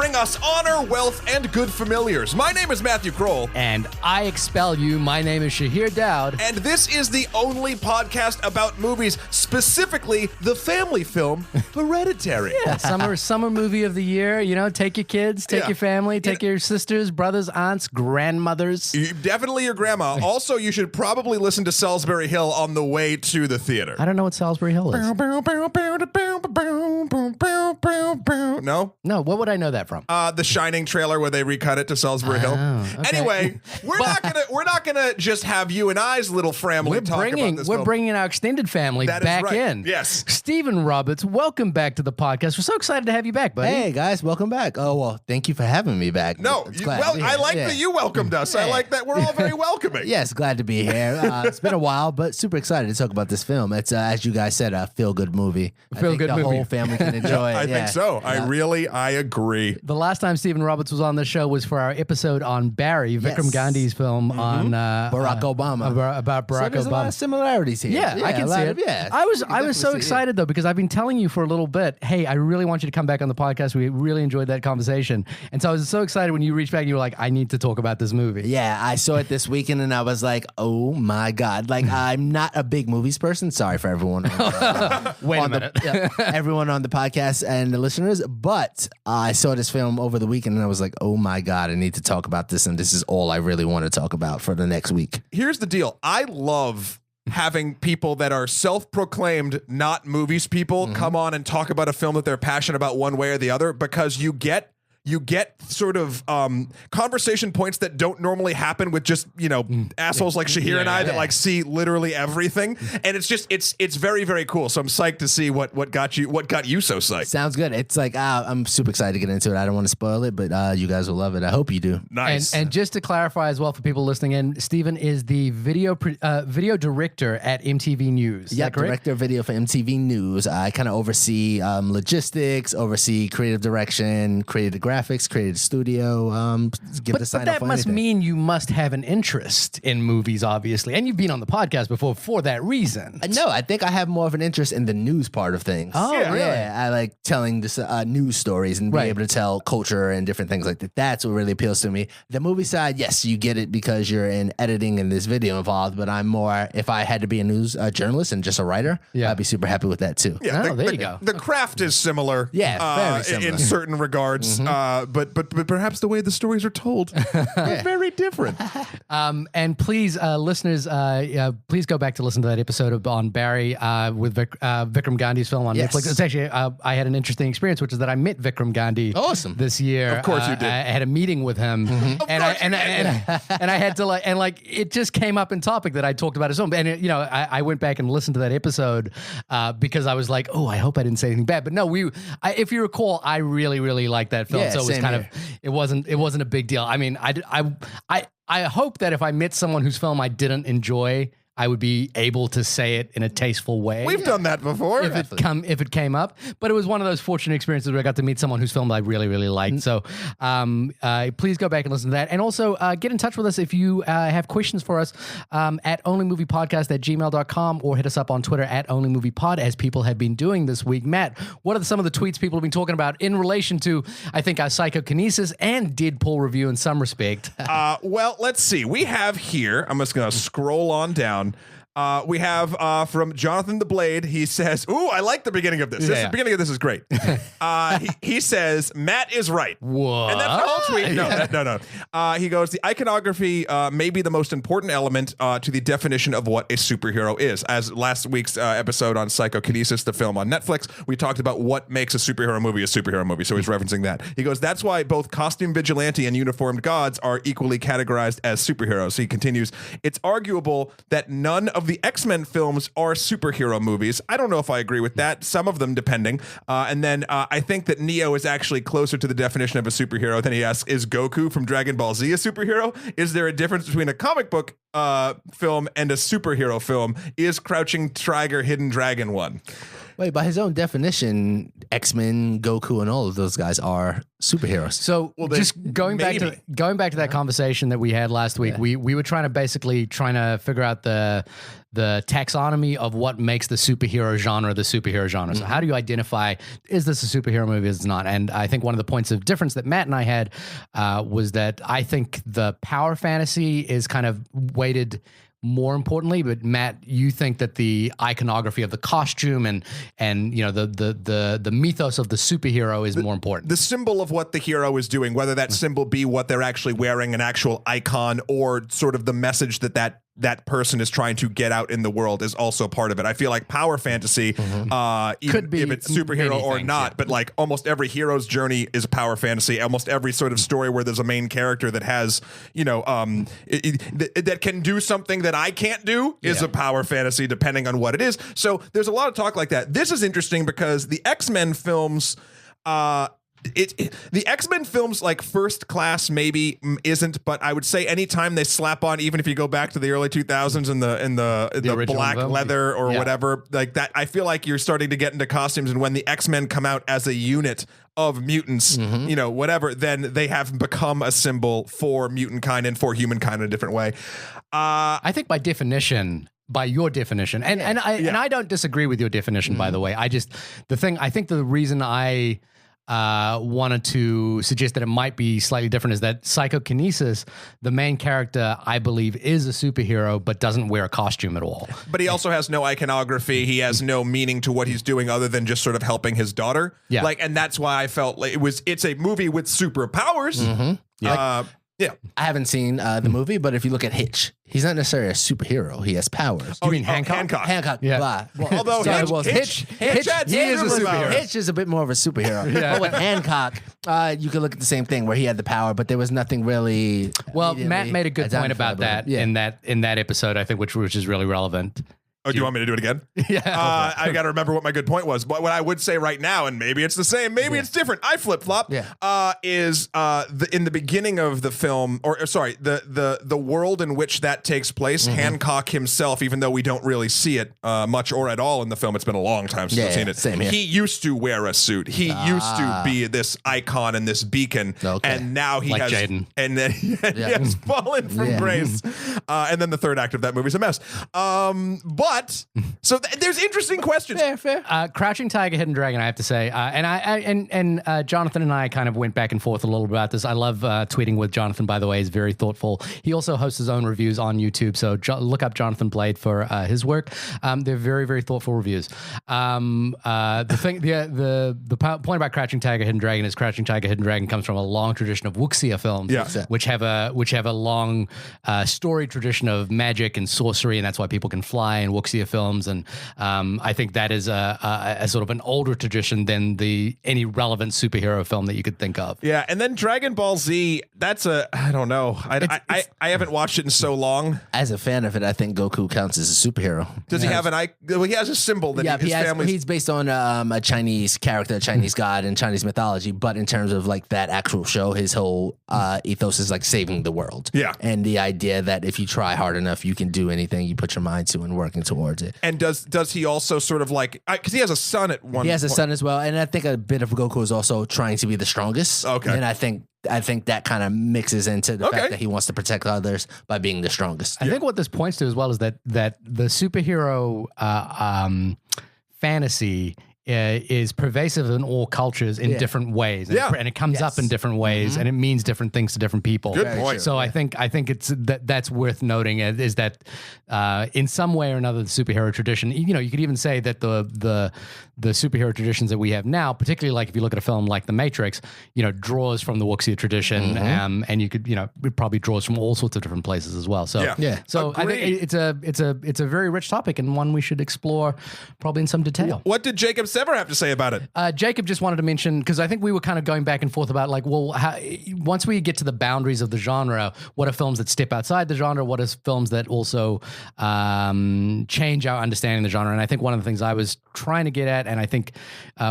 bring us honor, wealth, and good familiars. My name is Matthew Kroll. And I expel you. My name is Shahir Dowd. And this is the only podcast about movies, specifically the family film, Hereditary. Yeah, summer movie of the year. You know, take your kids, take your family, take your sisters, brothers, aunts, grandmothers. Definitely your grandma. Also, you should probably listen to Salisbury Hill on the way to the theater. I don't know what Salisbury Hill is. No? No, what would I know that from? The Shining trailer where they recut it to Salisbury Hill. Okay. Anyway, we're not gonna just have you and I's little family talk about this We're film. bringing our extended family back in. Yes. Stephen Roberts, welcome back to the podcast. We're so excited to have you back, buddy. Hey guys, welcome back. Oh well, thank you for having me back. No, I like that you welcomed us. I like that we're all very welcoming. Yes, glad to be here. It's been a while, but super excited to talk about this film. It's as you guys said, a feel-good movie. Feel-good movie. The whole family can enjoy it. I think so. I agree. The last time Stephen Roberts was on the show was for our episode on Barry, Vikram Gandhi's film on Barack Obama. About Barack So there's Obama. A lot of similarities here. Yeah, I can see it. I was so excited though because I've been telling you for a little bit, hey, I really want you to come back on the podcast. We really enjoyed that conversation, and so I was so excited when you reached back and you were like, I need to talk about this movie. Yeah, I saw it this weekend and I was like, oh my God. Like, I'm not a big movies person. Sorry for everyone. Wait a minute. Everyone on the podcast and the listeners. But I saw this film over the weekend and I was like, oh my God, I need to talk about this. And this is all I really want to talk about for the next week. Here's the deal. I love having people that are self-proclaimed not movies people come on and talk about a film that they're passionate about one way or the other, because you get sort of conversation points that don't normally happen with just, assholes like Shahir and I that like see literally everything. And it's just, it's very, very cool. So I'm psyched to see what got you so psyched. Sounds good. It's like, I'm super excited to get into it. I don't want to spoil it, but you guys will love it. I hope you do. Nice. And just to clarify as well for people listening in, Stephen is the video director at MTV News. Yeah, director of video for MTV News. I kind of oversee logistics, oversee creative direction, creative graphics, creative studio, give the sign But off that on must anything. mean you must have an interest in movies, obviously. And you've been on the podcast before for that reason. No, I think I have more of an interest in the news part of things. Oh, Yeah. really? Yeah, I like telling this news stories and being able to tell culture and different things like that. That's what really appeals to me. The movie side, yes, you get it because you're in editing and there's video involved, but I'm more, if I had to be a news journalist and just a writer, I'd be super happy with that too. Yeah, there you go. The craft is similar. Yeah, very similar. In certain regards. But perhaps the way the stories are told are very different. And please, listeners, please go back to listen to that episode on Barry with Vikram Gandhi's film on Netflix. It's actually, I had an interesting experience, which is that I met Vikram Gandhi this year. Of course you did. I had a meeting with him, and I had to it just came up in topic that I talked about his film, and I went back and listened to that episode because I was like, oh, I hope I didn't say anything bad. But no, if you recall, I really, really liked that film, so it was kind of. It wasn't a big deal. I mean, I hope that if I met someone whose film I didn't enjoy, I would be able to say it in a tasteful way. We've done that before. If it came up, but it was one of those fortunate experiences where I got to meet someone whose film I really, really liked. So please go back and listen to that. And also get in touch with us if you have questions for us at onlymoviepodcast@gmail.com or hit us up on Twitter at onlymoviepod, as people have been doing this week. Matt, what are some of the tweets people have been talking about in relation to, I think, our psychokinesis and Deadpool review in some respect? Well, let's see. We have here, I'm just going to scroll on down. We have from Jonathan the Blade. He says, ooh, I like the beginning of this. The beginning of this is great. He says, Matt is right. What? And that's the whole tweet. No. He goes, the iconography may be the most important element to the definition of what a superhero is. As last week's episode on Psychokinesis, the film on Netflix, we talked about what makes a superhero movie. So he's referencing that. He goes, that's why both costume vigilante and uniformed gods are equally categorized as superheroes. He continues, it's arguable that none of the X-Men films are superhero movies. I don't know if I agree with that. Some of them, depending. And then I think that Neo is actually closer to the definition of a superhero than he asks, is Goku from Dragon Ball Z a superhero? Is there a difference between a comic book film and a superhero film? Is Crouching Tiger, Hidden Dragon one? Wait, by his own definition, X-Men, Goku, and all of those guys are superheroes. So just going back to that conversation that we had last week, we were trying to figure out the taxonomy of what makes the superhero genre the superhero genre. So how do you identify, is this a superhero movie, is it not? And I think one of the points of difference that Matt and I had was that I think the power fantasy is kind of weighted more importantly, but Matt, you think that the iconography of the costume and the mythos of the superhero is more important. The symbol of what the hero is doing, whether that symbol be what they're actually wearing, an actual icon, or sort of the message that person is trying to get out in the world, is also part of it. I feel like power fantasy, Could be if it's superhero or things, not, but like almost every hero's journey is a power fantasy. Almost every sort of story where there's a main character that has, that can do something that I can't do is a power fantasy, depending on what it is. So there's a lot of talk like that. This is interesting because the X-Men films, the X-Men films, like First Class maybe isn't, but I would say anytime they slap on, even if you go back to the early 2000s in the black leather or whatever like that, I feel like you're starting to get into costumes, and when the X-Men come out as a unit of mutants, whatever, then they have become a symbol for mutant kind and for humankind in a different way. I think by your definition, and I don't disagree with your definition, by the way. I think the reason I wanted to suggest that it might be slightly different is that psychokinesis, the main character, I believe, is a superhero, but doesn't wear a costume at all. But he also has no iconography. He has no meaning to what he's doing other than just sort of helping his daughter. Yeah. And that's why I felt like it's a movie with superpowers. I haven't seen the movie, but if you look at Hitch, he's not necessarily a superhero. He has powers. You mean Hancock? Hancock. Yeah. Blah. Well, Although Hitch he is a superhero. Hitch is a bit more of a superhero. But with Hancock, you could look at the same thing where he had the power, but there was nothing really. Well, Matt made a good point about that in that episode, I think, which is really relevant. Oh, do you want me to do it again? Yeah. I got to remember what my good point was. But what I would say right now, and maybe it's the same, maybe it's different. I flip-flop. Is in the beginning of the film, or sorry, the world in which that takes place, Hancock himself, even though we don't really see it much or at all in the film, it's been a long time since I've seen it. Same here. He used to wear a suit. He used to be this icon and this beacon. And now he has Jaden. And then he has fallen from grace. And then the third act of that movie is a mess. But so there's interesting questions. Fair. Crouching Tiger, Hidden Dragon, I have to say, and Jonathan and I kind of went back and forth a little bit about this. I love tweeting with Jonathan, by the way. He's very thoughtful. He also hosts his own reviews on YouTube, so look up Jonathan Blade for his work. They're very, very thoughtful reviews. The point about Crouching Tiger, Hidden Dragon is Crouching Tiger, Hidden Dragon comes from a long tradition of wuxia films, which have a long story tradition of magic and sorcery, and that's why people can fly and wuxia films, and I think that is a sort of an older tradition than any relevant superhero film that you could think of. Yeah, and then Dragon Ball Z, that's I don't know. I haven't watched it in so long. As a fan of it, I think Goku counts as a superhero. Does he have an icon? Well, he has a symbol that his family. He's based on a Chinese character, a Chinese god in Chinese mythology, but in terms of like that actual show, his whole ethos is like saving the world. Yeah. And the idea that if you try hard enough, you can do anything you put your mind to and working towards it. And does he also sort of like, because he has a son at one point. He has a son as well, and I think a bit of Goku is also trying to be the strongest. Okay. And I think that kind of mixes into the fact that he wants to protect others by being the strongest. I think what this points to as well is that the superhero fantasy is pervasive in all cultures in different ways, and it comes up in different ways, and it means different things to different people. Good point. So I think it's that's worth noting is that in some way or another the superhero tradition. You could even say that the superhero traditions that we have now, particularly like if you look at a film like The Matrix, draws from the wuxia tradition, and you could it probably draws from all sorts of different places as well. So So I think it's a very rich topic and one we should explore probably in some detail. What did Jacob Sever have to say about it? Jacob just wanted to mention, because I think we were kind of going back and forth about like, well, once we get to the boundaries of the genre, what are films that step outside the genre? What are films that also change our understanding of the genre? And I think one of the things I was trying to get at, and I think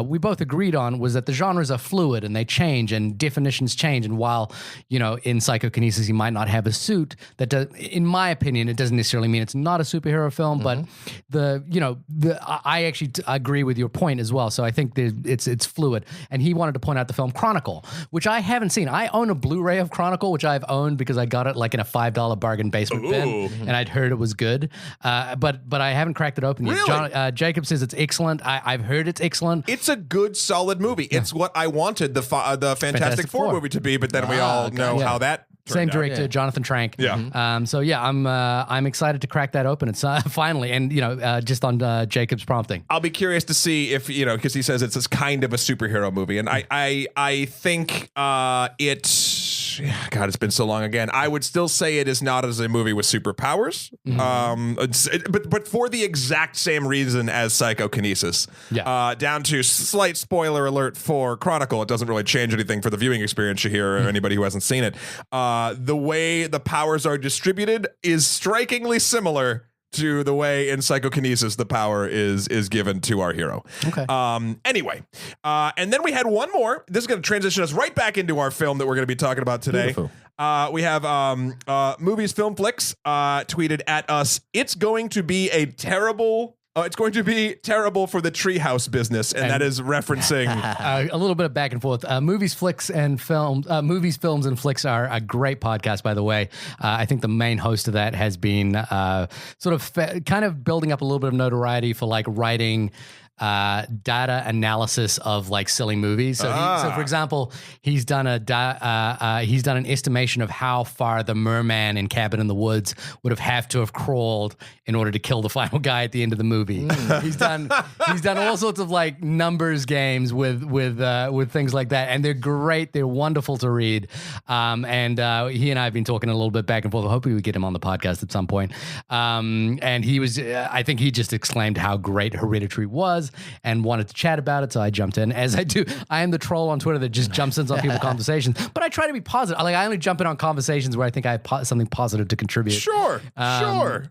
we both agreed on, was that the genres are fluid and they change and definitions change. And while, in psychokinesis, you might not have a suit, that does, in my opinion, it doesn't necessarily mean it's not a superhero film, but I actually agree with your point as well. So I think it's fluid. And he wanted to point out the film Chronicle, which I haven't seen. I own a Blu-ray of Chronicle, which I've owned because I got it like in a $5 bargain basement bin, and I'd heard it was good. But I haven't cracked it open yet. Really? Jacob says it's excellent. I've heard it's excellent. It's a good, solid movie. Yeah. It's what I wanted the Fantastic Four movie to be, but then we all know how that same director, Jonathan Trank. Yeah. So yeah, I'm excited to crack that open. It's finally, and just on Jacob's prompting. I'll be curious to see if because he says it's this kind of a superhero movie, and I think it. God, it's been so long again. I would still say it is not as a movie with superpowers, but for the exact same reason as Psychokinesis. Yeah. Down to slight spoiler alert for Chronicle, it doesn't really change anything for the viewing experience, Shahir, or anybody who hasn't seen it. The way the powers are distributed is strikingly similar to the way in Psychokinesis the power is given to our hero. Okay. Anyway, and then we had one more. This is going to transition us right back into our film that we're going to be talking about today. Beautiful. We have Movies Film Flicks tweeted at us, it's going to be terrible for the treehouse business, and that is referencing a little bit of back and forth. Movies, Films, and Flicks are a great podcast, by the way. I think the main host of that has been kind of building up a little bit of notoriety for like writing data analysis of like silly movies. So, for example, he's done an estimation of how far the merman in Cabin in the Woods would have to have crawled in order to kill the final guy at the end of the movie. He's done all sorts of like numbers games with things like that, and they're great. They're wonderful to read. And he and I have been talking a little bit back and forth. Hopefully, we get him on the podcast at some point. And he was, I think he just exclaimed how great Hereditary was and wanted to chat about it, so I jumped in. As I do, I am the troll on Twitter that just jumps in on people's conversations, but I try to be positive. Like, I only jump in on conversations where I think I have something positive to contribute. Sure.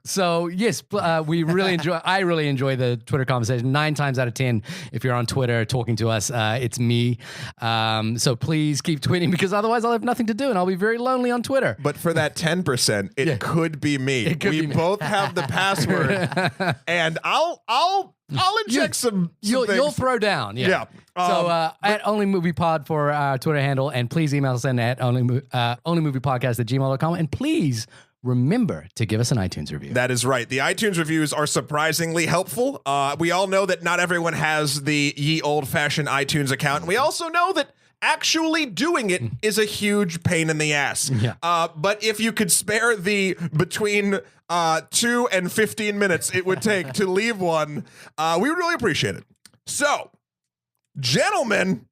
So yes, we really enjoy. I really enjoy the Twitter conversation. 9 times out of 10, if you're on Twitter talking to us, it's me. So please keep tweeting, because otherwise I'll have nothing to do and I'll be very lonely on Twitter. But for that 10%, it could be me. We both have the password, and I'll inject some you'll things. throw down. Yeah. So at Only Movie Pod for our Twitter handle, and please email us in at onlymoviepodcast@gmail.com, and please remember to give us an iTunes review. That is right. The iTunes reviews are surprisingly helpful. We all know that not everyone has the ye old-fashioned iTunes account. We also know that actually doing it is a huge pain in the ass. Yeah. But if you could spare the between 2 and 15 minutes it would take to leave one, we would really appreciate it. So, gentlemen,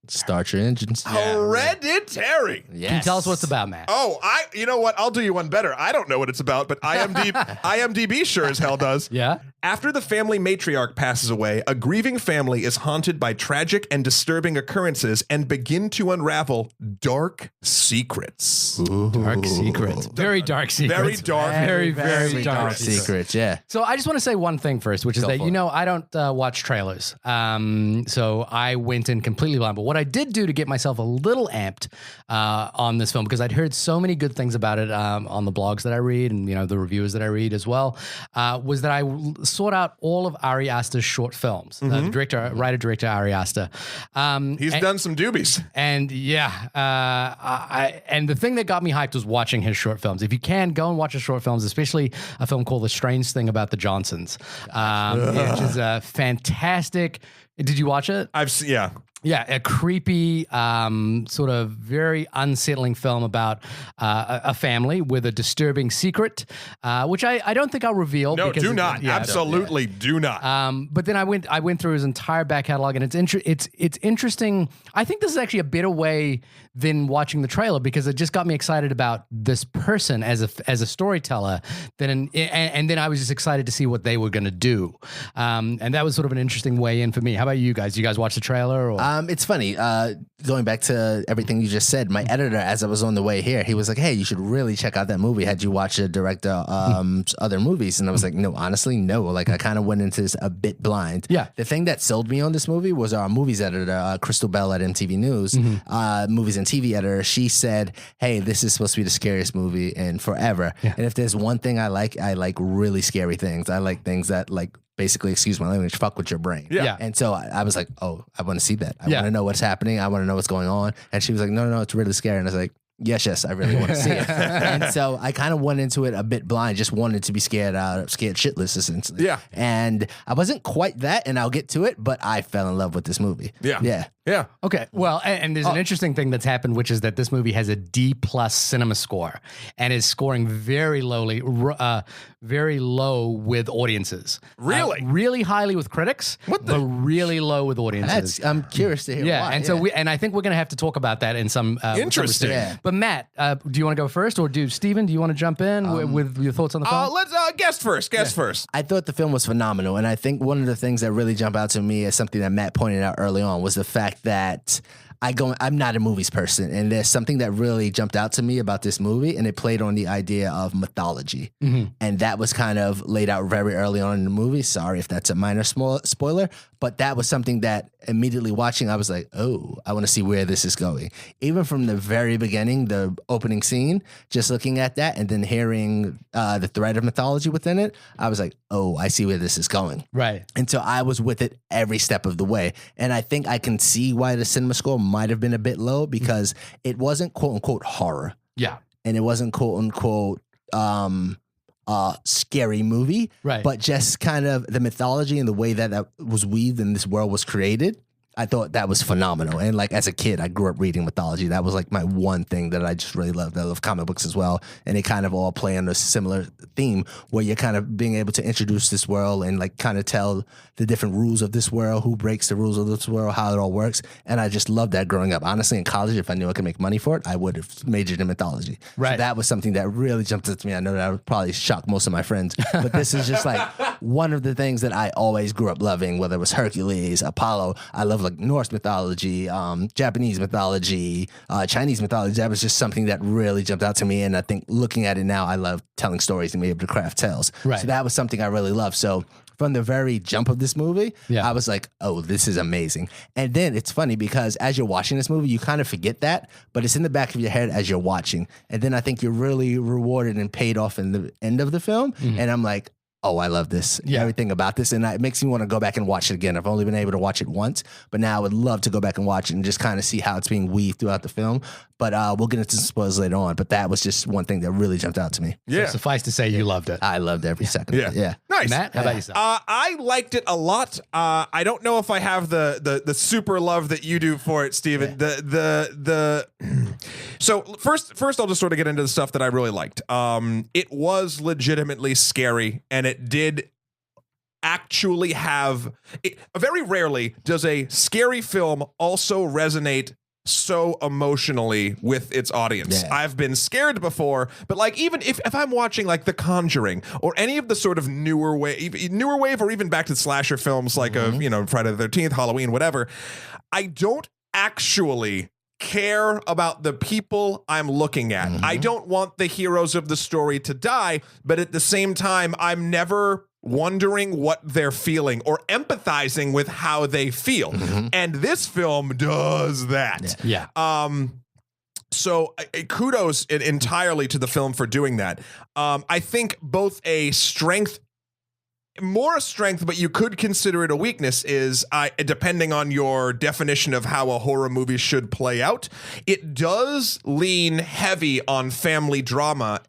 start your engines. Hereditary. Yes. Can you tell us what it's about, Matt? Oh, you know what? I'll do you one better. I don't know what it's about, but IMDb sure as hell does. Yeah. After the family matriarch passes away, a grieving family is haunted by tragic and disturbing occurrences and begin to unravel dark secrets. Dark secrets. Very dark secrets. Very dark. Very dark secrets. Yeah. So I just want to say one thing first, which is that, I don't watch trailers. So I went in completely blind. But what I did do to get myself a little amped on this film, because I'd heard so many good things about it on the blogs that I read and, the reviewers that I read as well, was that I sought out all of Ari Aster's short films. The writer-director Ari Aster. He's done some doobies. And and the thing that got me hyped was watching his short films. If you can, go and watch his short films, especially a film called The Strange Thing About the Johnsons, which is a fantastic. Did you watch it? I've seen, yeah. Yeah, a creepy, sort of very unsettling film about a family with a disturbing secret, which I don't think I'll reveal. No, because do not. Absolutely do not. But then I went through his entire back catalog, and it's interesting. I think this is actually a better way than watching the trailer, because it just got me excited about this person as a storyteller. And then I was just excited to see what they were going to do, and that was sort of an interesting way in for me. How about you guys? You guys watch the trailer? Or? It's funny. Going back to everything you just said, my editor, as I was on the way here, he was like, "Hey, you should really check out that movie. Had you watched the director other movies?" And I was like, "No, honestly, no." Like, I kind of went into this a bit blind. Yeah. The thing that sold me on this movie was our movies editor, Crystal Bell at MTV News, movies and TV editor. She said, "Hey, this is supposed to be the scariest movie in forever." Yeah. And if there's one thing I like really scary things. I like things that basically, excuse my language, fuck with your brain. Yeah. And so I was like, oh, I want to see that. I Yeah. want to know what's happening. I want to know what's going on. And she was like, no, it's really scary. And I was like, yes, I really want to see it. And so I kind of went into it a bit blind, just wanted to be scared shitless, essentially. Yeah. And I wasn't quite that, and I'll get to it, but I fell in love with this movie. Yeah. Okay. Well, and there's an interesting thing that's happened, which is that this movie has a D+ cinema score and is scoring very very low with audiences. Really? Really highly with critics, but really low with audiences. I'm curious to hear why. And so I think we're going to have to talk about that in some Interesting. Yeah. But Matt, do you want to go first, or Steven, do you want to jump in with your thoughts on the film? Let's guest first. I thought the film was phenomenal, and I think one of the things that really jumped out to me as something that Matt pointed out early on was the fact that I'm not a movies person, and there's something that really jumped out to me about this movie, and it played on the idea of mythology, and that was kind of laid out very early on in the movie. Sorry if that's a minor spoiler, but that was something that immediately watching, I was like, oh, I want to see where this is going. Even from the very beginning, the opening scene, just looking at that and then hearing the thread of mythology within it, I was like, oh, I see where this is going. Right. And so I was with it every step of the way. And I think I can see why the cinema score might have been a bit low, because it wasn't quote unquote horror. Yeah. And it wasn't quote unquote scary movie. Right. But just kind of the mythology and the way that was weaved and this world was created, I thought that was phenomenal. And like as a kid, I grew up reading mythology. That was like my one thing that I just really loved. I love comic books as well. And they kind of all play on a similar theme where you're kind of being able to introduce this world and like kind of tell the different rules of this world, who breaks the rules of this world, how it all works. And I just loved that growing up. Honestly, in college, if I knew I could make money for it, I would have majored in mythology. Right. So that was something that really jumped out to me. I know that I would probably shock most of my friends, but this is just like one of the things that I always grew up loving, whether it was Hercules, Apollo. I love like Norse mythology, Japanese mythology, Chinese mythology. That was just something that really jumped out to me. And I think looking at it now, I love telling stories and being able to craft tales. Right. So that was something I really loved. So from the very jump of this movie, I was like, oh, this is amazing. And then it's funny because as you're watching this movie, you kind of forget that, but it's in the back of your head as you're watching. And then I think you're really rewarded and paid off in the end of the film. And I'm like, oh, I love this, everything about this. And it makes me want to go back and watch it again. I've only been able to watch it once, but now I would love to go back and watch it and just kind of see how it's being weaved throughout the film. But we'll get into some spoilers later on. But that was just one thing that really jumped out to me. Yeah. So suffice to say, you loved it. I loved every second of it. Yeah. Nice. Matt, how about yourself? I liked it a lot. I don't know if I have the super love that you do for it, Steven. So first I'll just sort of get into the stuff that I really liked. It was legitimately scary, and it did actually have very rarely does a scary film also resonate so emotionally with its audience. Yeah. I've been scared before, but like even if I'm watching like The Conjuring or any of the sort of newer wave or even back to slasher films like Friday the 13th, Halloween, whatever, I don't actually care about the people I'm looking at. I don't want the heroes of the story to die, but at the same time, I'm never wondering what they're feeling or empathizing with how they feel. And this film does that. Yeah. So kudos entirely to the film for doing that. I think both more a strength, but you could consider it a weakness, is depending on your definition of how a horror movie should play out, it does lean heavy on family drama,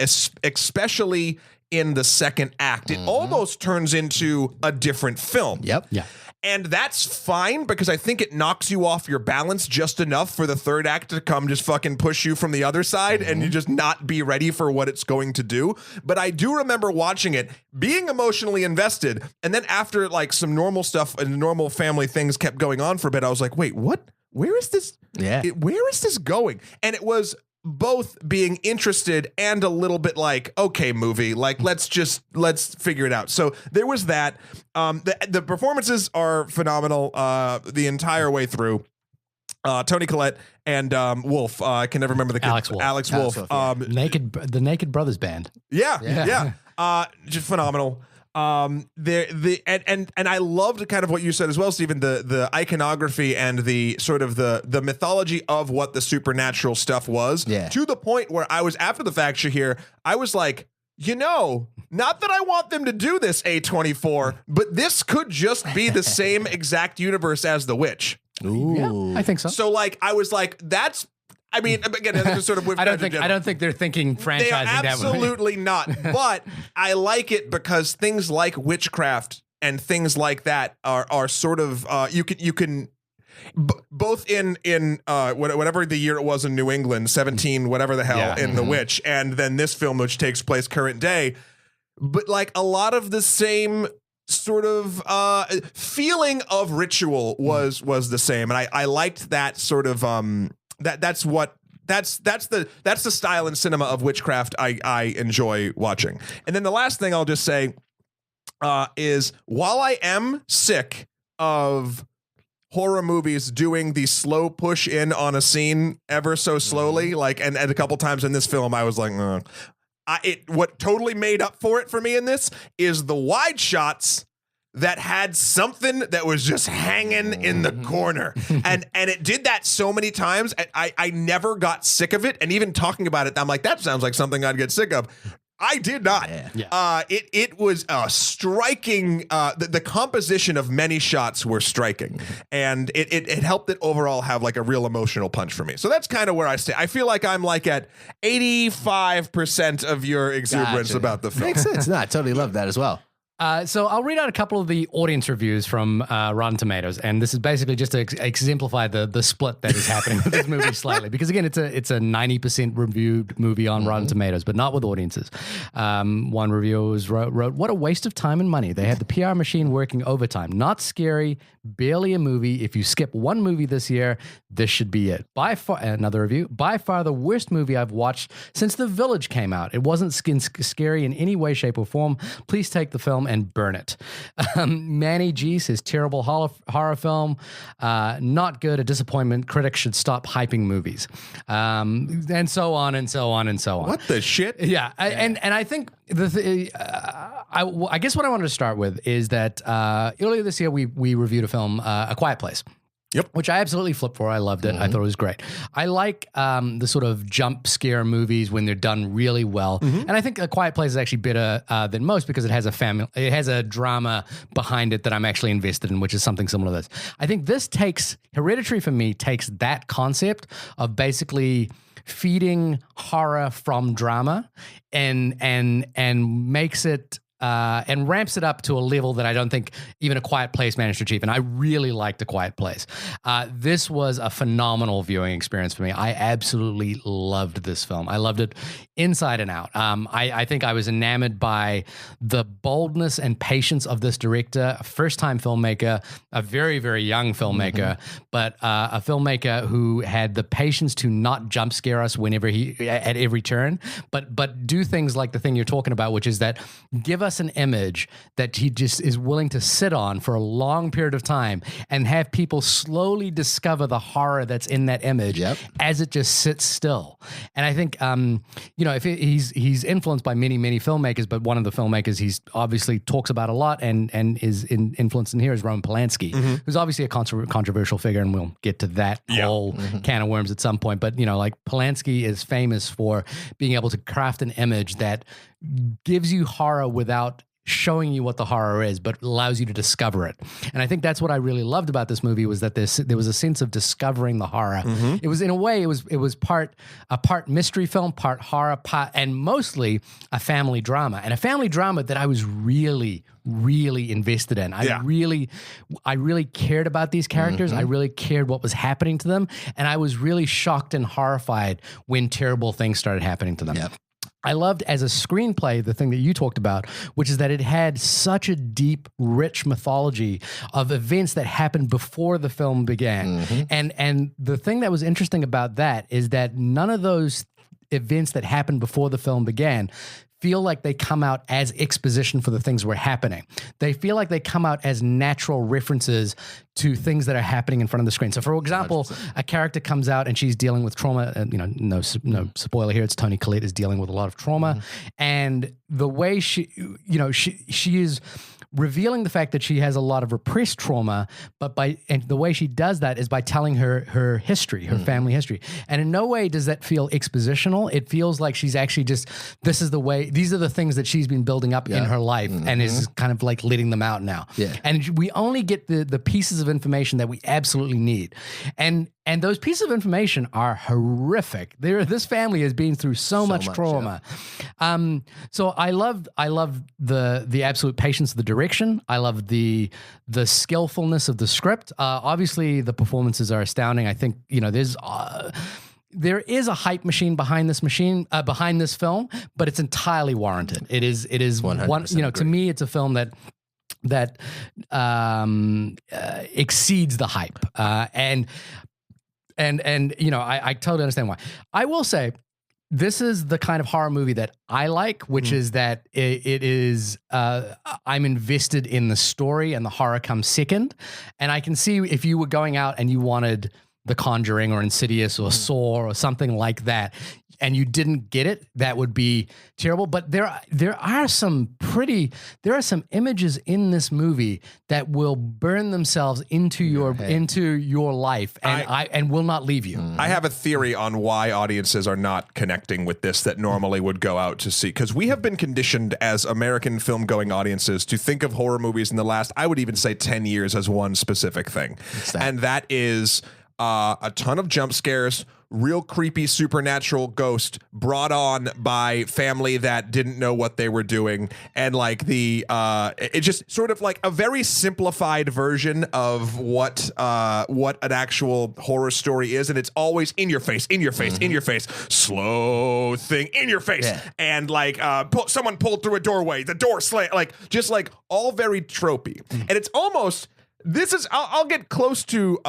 especially in the second act. It almost turns into a different film. Yep. Yeah. And that's fine because I think it knocks you off your balance just enough for the third act to come just fucking push you from the other side and you just not be ready for what it's going to do. But I do remember watching it, being emotionally invested. And then after like some normal stuff and normal family things kept going on for a bit, I was like, wait, what? Where is this? Yeah. Where is this going? And it was both being interested and a little bit like, okay, movie, like let's figure it out. So there was that. The performances are phenomenal the entire way through. Toni Collette and Wolf. I can never remember the kid. Alex Wolf. The Naked Brothers Band. Yeah. Just phenomenal. And I loved kind of what you said as well, Stephen, the iconography and the sort of the mythology of what the supernatural stuff was, to the point where I was, after the fact, Shahir, I was like, not that I want them to do this, A24, but this could just be the same exact universe as The Witch. Ooh. Yeah, I think so. So like, I was like, I mean, again, that's sort of I don't think they're thinking franchising they are that way. absolutely not. But I like it because things like witchcraft and things like that are sort of you can both in whatever the year it was in New England, 17 whatever the hell in The Witch, and then this film which takes place current day, but like a lot of the same sort of feeling of ritual was the same, and I liked that sort of that's the style in cinema of witchcraft I enjoy watching. And then the last thing I'll just say is, while I am sick of horror movies doing the slow push in on a scene ever so slowly, like and a couple times in this film I was like, what totally made up for it for me in this is the wide shots that had something that was just hanging in the corner. And it did that so many times. I never got sick of it. And even talking about it, I'm like, that sounds like something I'd get sick of. I did not. It was striking. The composition of many shots were striking. And it helped it overall have like a real emotional punch for me. So that's kind of where I stay. I feel like I'm like at 85% of your exuberance about the film. Makes sense. No, I totally love that as well. So I'll read out a couple of the audience reviews from Rotten Tomatoes, and this is basically just to exemplify the split that is happening with this movie slightly, because again, it's a 90% reviewed movie on Rotten Tomatoes, but not with audiences. One reviewer wrote, "What a waste of time and money. They had the PR machine working overtime. Not scary, barely a movie. If you skip one movie this year, this should be it." By far, another review, "By far the worst movie I've watched since The Village came out. It wasn't scary in any way, shape, or form. Please take the film and burn it." Manny G says, "Terrible horror film, not good, a disappointment. Critics should stop hyping movies," and so on and so on and so on. What the shit? Yeah, and I think I guess what I wanted to start with is that earlier this year we reviewed a film, A Quiet Place. Yep. Which I absolutely flipped for. I loved it. I thought it was great. I like the sort of jump scare movies when they're done really well. And I think A Quiet Place is actually better than most because it has a drama behind it that I'm actually invested in, which is something similar to this. I think Hereditary for me takes that concept of basically feeding horror from drama and makes it and ramps it up to a level that I don't think even A Quiet Place managed to achieve. And I really liked A Quiet Place. This was a phenomenal viewing experience for me. I absolutely loved this film. I loved it inside and out. I think I was enamored by the boldness and patience of this director, a first-time filmmaker, a very, very young filmmaker, but a filmmaker who had the patience to not jump scare us at every turn, but do things like the thing you're talking about, which is that give us an image that he just is willing to sit on for a long period of time and have people slowly discover the horror that's in that image as it just sits still. And I think, if he's influenced by many, many filmmakers, but one of the filmmakers he's obviously talks about a lot and is influenced in here is Roman Polanski, who's obviously a controversial figure, and we'll get to that whole can of worms at some point. But, Polanski is famous for being able to craft an image that gives you horror without showing you what the horror is, but allows you to discover it. And I think that's what I really loved about this movie, was that there was a sense of discovering the horror. It was, in a way, it was part mystery film, part horror, and mostly a family drama, and a family drama that I was really invested in. I really cared about these characters. I really cared what was happening to them, and I was really shocked and horrified when terrible things started happening to them. Yep. I loved, as a screenplay, the thing that you talked about, which is that it had such a deep, rich mythology of events that happened before the film began. And the thing that was interesting about that is that none of those events that happened before the film began feel like they come out as exposition for the things that were happening. They feel like they come out as natural references to things that are happening in front of the screen. So, for example, 100%. A character comes out and she's dealing with trauma. And, no spoiler here. It's Toni Collette is dealing with a lot of trauma, and the way she is revealing the fact that she has a lot of repressed trauma, and the way she does that is by telling her history, her family history. And in no way does that feel expositional. It feels like she's actually just, these are the things that she's been building up in her life and is kind of like letting them out now. Yeah. And we only get the pieces of information that we absolutely need. And those pieces of information are horrific. This family has been through so much trauma. Yeah. So I love the absolute patience of the direction. I love the skillfulness of the script. Obviously, the performances are astounding. I think there is a hype machine behind this film, but it's entirely warranted. It is 100% to me, it's a film that exceeds the hype. And I totally understand why. I will say, this is the kind of horror movie that I like, which is that it is, I'm invested in the story and the horror comes second. And I can see if you were going out and you wanted The Conjuring or Insidious or Saw or something like that, and you didn't get it, that would be terrible. But there are some images in this movie that will burn themselves into your life and will not leave you. I have a theory on why audiences are not connecting with this that normally would go out to see, because we have been conditioned as American film going audiences to think of horror movies in the last, I would even say 10 years, as one specific thing. And that is a ton of jump scares, real creepy supernatural ghost brought on by family that didn't know what they were doing, and like it just sort of like a very simplified version of what an actual horror story is, and it's always in your face, slow thing in your face, and like someone pulled through a doorway, the door slammed, like just like all very tropey, and it's almost. This is, I'll get close to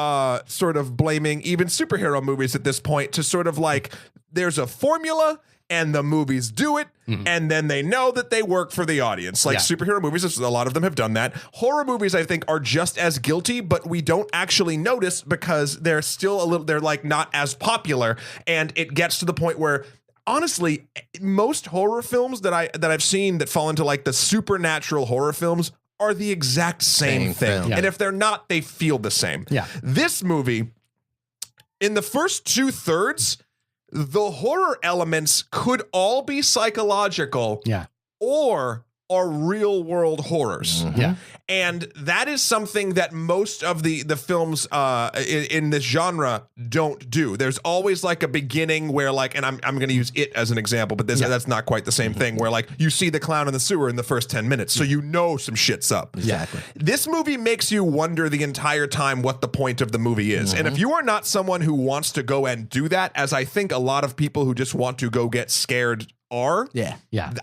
sort of blaming even superhero movies at this point, to sort of like, there's a formula and the movies do it, and then they know that they work for the audience. Like superhero movies, a lot of them have done that. Horror movies, I think, are just as guilty, but we don't actually notice because they're still they're like not as popular, and it gets to the point where, honestly, most horror films that I've seen that fall into like the supernatural horror films are the exact same thing. And if they're not, they feel the same. Yeah. This movie, in the first 2/3, the horror elements could all be psychological or are real world horrors. And that is something that most of the films in this genre don't do. There's always like a beginning where like, and I'm going to use It as an example, but that's not quite the same thing, where like you see the clown in the sewer in the first 10 minutes, so you know some shit's up. Exactly. This movie makes you wonder the entire time what the point of the movie is. And if you are not someone who wants to go and do that, as I think a lot of people who just want to go get scared are,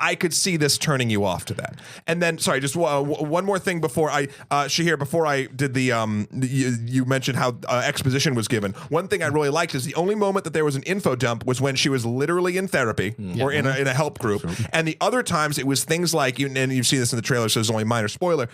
I could see this turning you off to that. And then, sorry, just one more thing before Shahir, before I did you mentioned how exposition was given. One thing I really liked is the only moment that there was an info dump was when she was literally in therapy or in a help group. And the other times it was things like, and you've seen this in the trailer, so there's only a minor spoiler,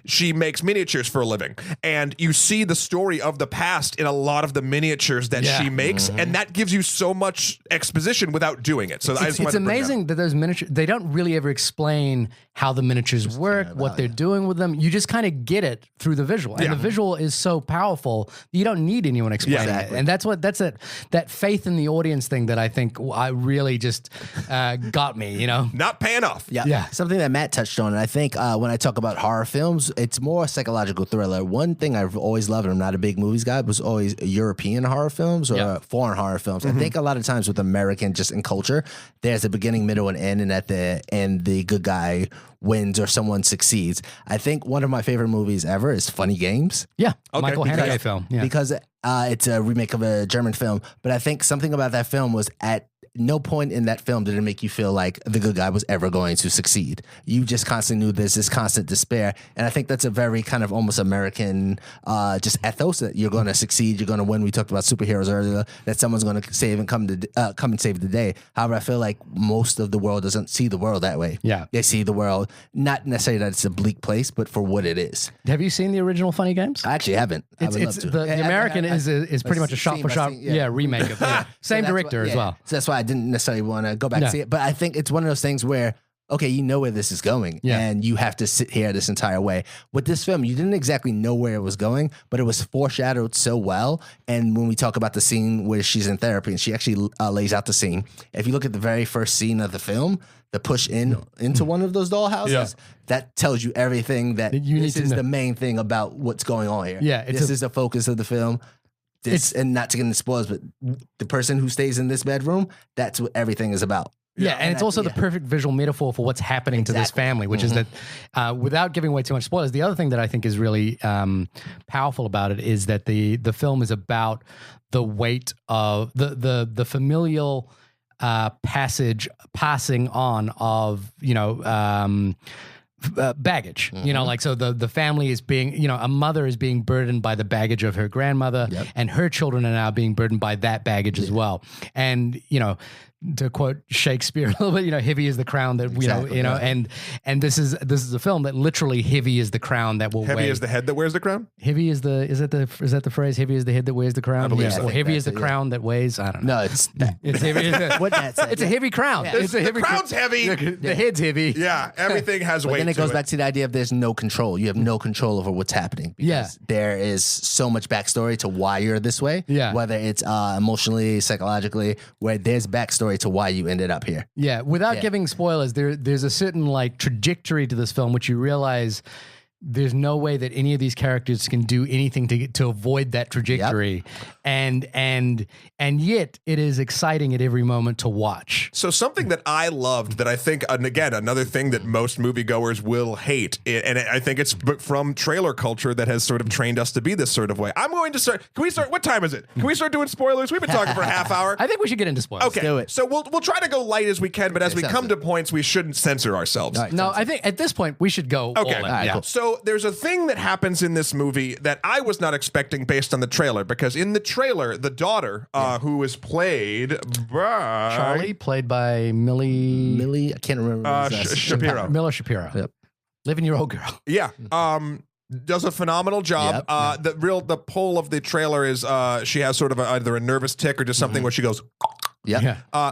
she makes miniatures for a living. And you see the story of the past in a lot of the miniatures that she makes, and that gives you so much exposition without doing it. So I just It's amazing that those miniatures, they don't really ever explain how the miniatures work, what they're doing with them. You just kind of get it through the visual. And the visual is so powerful, you don't need anyone explaining it. And that's that faith in the audience thing that I think I really just got me, you know? Not paying off. Yeah. Something that Matt touched on. And I think when I talk about horror films, it's more a psychological thriller. One thing I've always loved, and I'm not a big movies guy, was always European horror films or foreign horror films. I think a lot of times with American, just in culture, there's a beginning, middle, and end, and at the end, the good guy wins or someone succeeds. I think one of my favorite movies ever is Funny Games. Yeah. Michael Haneke film. Yeah. Because it's a remake of a German film. But I think something about that film was at no point in that film did it make you feel like the good guy was ever going to succeed. You just constantly knew there's this constant despair. And I think that's a very kind of almost American just ethos that you're going to succeed, you're going to win. We talked about superheroes earlier, that someone's going to save and come and save the day. However, I feel like most of the world doesn't see the world that way. Yeah. They see the world, not necessarily that it's a bleak place, but for what it is. Have you seen the original Funny Games? I actually haven't. I would love to. The American is pretty much a shot-for-shot remake of it. Same director as well. So that's why I didn't necessarily want to go back and see it. But I think it's one of those things where, okay, you know where this is going, and you have to sit here this entire way. With this film, you didn't exactly know where it was going, but it was foreshadowed so well. And when we talk about the scene where she's in therapy and she actually lays out the scene, if you look at the very first scene of the film, the push into one of those dollhouses, that tells you everything that this is the main thing about what's going on here. Yeah, this is the focus of the film. And not to get into spoilers, but the person who stays in this bedroom, that's what everything is about. Yeah, and it's also the perfect visual metaphor for what's happening to this family, which is that, without giving away too much spoilers, the other thing that I think is really powerful about it is that the film is about the weight of the familial passing on of, baggage, like, so the family is being, a mother is being burdened by the baggage of her grandmother, and her children are now being burdened by that baggage as well. And, to quote Shakespeare a little bit, heavy is the crown that, and this is a film that literally heavy is the crown that will heavy weigh. is the head that wears the crown? Heavy is is that the phrase? Heavy is the head that wears the crown? I believe so. Or heavy is the crown that weighs, I don't know. No, it's heavy. what that said. It's a heavy crown. It's a heavy crown's heavy. The head's heavy. Yeah, everything has But weight. then it goes back to the idea of there's no control. You have no control over what's happening. Because there is so much backstory to why you're this way. Yeah. Whether it's emotionally, psychologically, where there's backstory to why you ended up here. Yeah, without giving spoilers, there's a certain trajectory to this film, which you realize there's no way that any of these characters can do anything to avoid that trajectory, and yet it is exciting at every moment to watch. So something that I loved that I think, and again, another thing that most moviegoers will hate, and I think it's from trailer culture that has sort of trained us to be this sort of way. I'm going to start. Can we start? What time is it? Can we start doing spoilers? We've been talking for a half hour. I think we should get into spoilers. Okay, do it. So we'll try to go light as we can, but as we come to points, we shouldn't censor ourselves. No, I think at this point we should go. Okay, all in. cool. So there's a thing that happens in this movie that I was not expecting based on the trailer, because in the trailer, the daughter, who is played by Charlie, played by Millie I can't remember. Shapiro. Miller Shapiro. Yep. 11-year-old girl. Yeah. Does a phenomenal job. The pull of the trailer is she has sort of either a nervous tick or just something where she goes.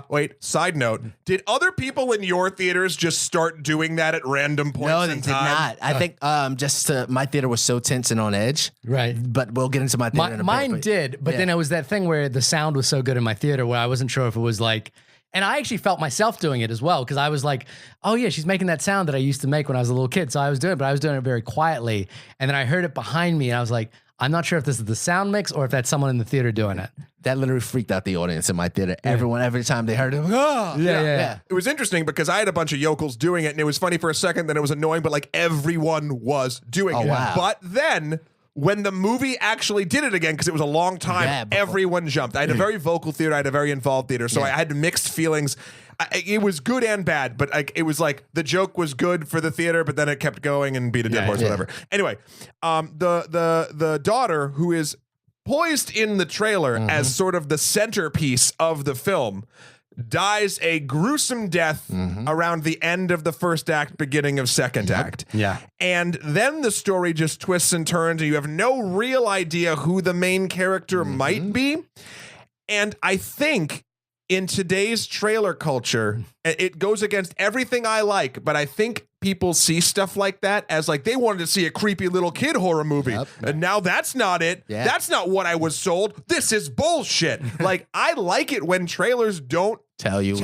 Wait, side note. Did other people in your theaters just start doing that at random points No, in they did time? not. I think my theater was so tense and on edge. Right. But we'll get into my theater in a Mine bit. did, but then it was that thing where the sound was so good in my theater where I wasn't sure if it was and I actually felt myself doing it as well, because I was like, oh yeah, she's making that sound that I used to make when I was a little kid. So I was doing it, but I was doing it very quietly. And then I heard it behind me and I was like, I'm not sure if this is the sound mix or if that's someone in the theater doing it. That literally freaked out the audience in my theater. Everyone, every time they heard it, Yeah. It was interesting because I had a bunch of yokels doing it, and it was funny for a second, then it was annoying, but everyone was doing it. Wow. But then when the movie actually did it again, because it was a long time, everyone jumped. I had a very vocal theater. I had a very involved theater. So I had mixed feelings. It was good and bad, but it was the joke was good for the theater, but then it kept going and beat a dead horse, whatever. Anyway, the daughter, who is poised in the trailer as sort of the centerpiece of the film, dies a gruesome death around the end of the first act, beginning of second act. Yeah. And then the story just twists and turns, and you have no real idea who the main character might be. And I think in today's trailer culture, it goes against everything I like, but I think people see stuff like that as like they wanted to see a creepy little kid horror movie. Yep. And now that's not it. Yeah. That's not what I was sold. This is bullshit. Like, I like it when trailers don't Tell you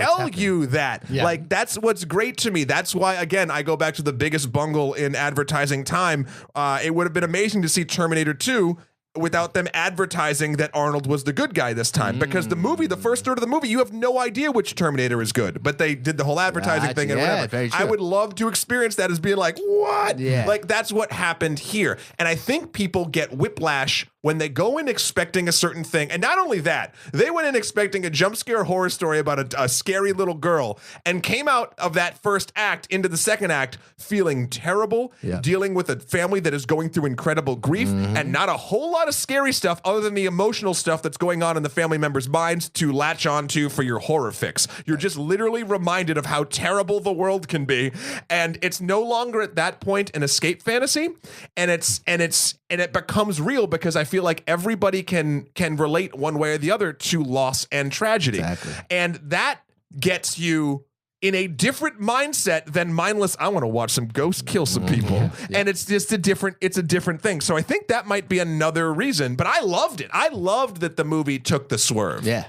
that. Yeah. Like, that's what's great to me. That's why, again, I go back to the biggest bungle in advertising time. It would have been amazing to see Terminator 2 without them advertising that Arnold was the good guy this time, because the movie, the first third of the movie, you have no idea which Terminator is good, but they did the whole advertising thing and whatever. Very true. I would love to experience that as being like, what? Yeah. Like, that's what happened here. And I think people get whiplash when they go in expecting a certain thing. And not only that, they went in expecting a jump scare horror story about a scary little girl and came out of that first act into the second act feeling terrible, dealing with a family that is going through incredible grief, and not a whole lot of scary stuff other than the emotional stuff that's going on in the family members' minds to latch onto for your horror fix. You're just literally reminded of how terrible the world can be. And it's no longer at that point an escape fantasy. And it becomes real, because I feel like everybody can relate one way or the other to loss and tragedy. Exactly. And that gets you in a different mindset than mindless, I want to watch some ghosts kill some people. And it's just a different thing. So I think that might be another reason, but I loved it. I loved that the movie took the swerve. Yeah.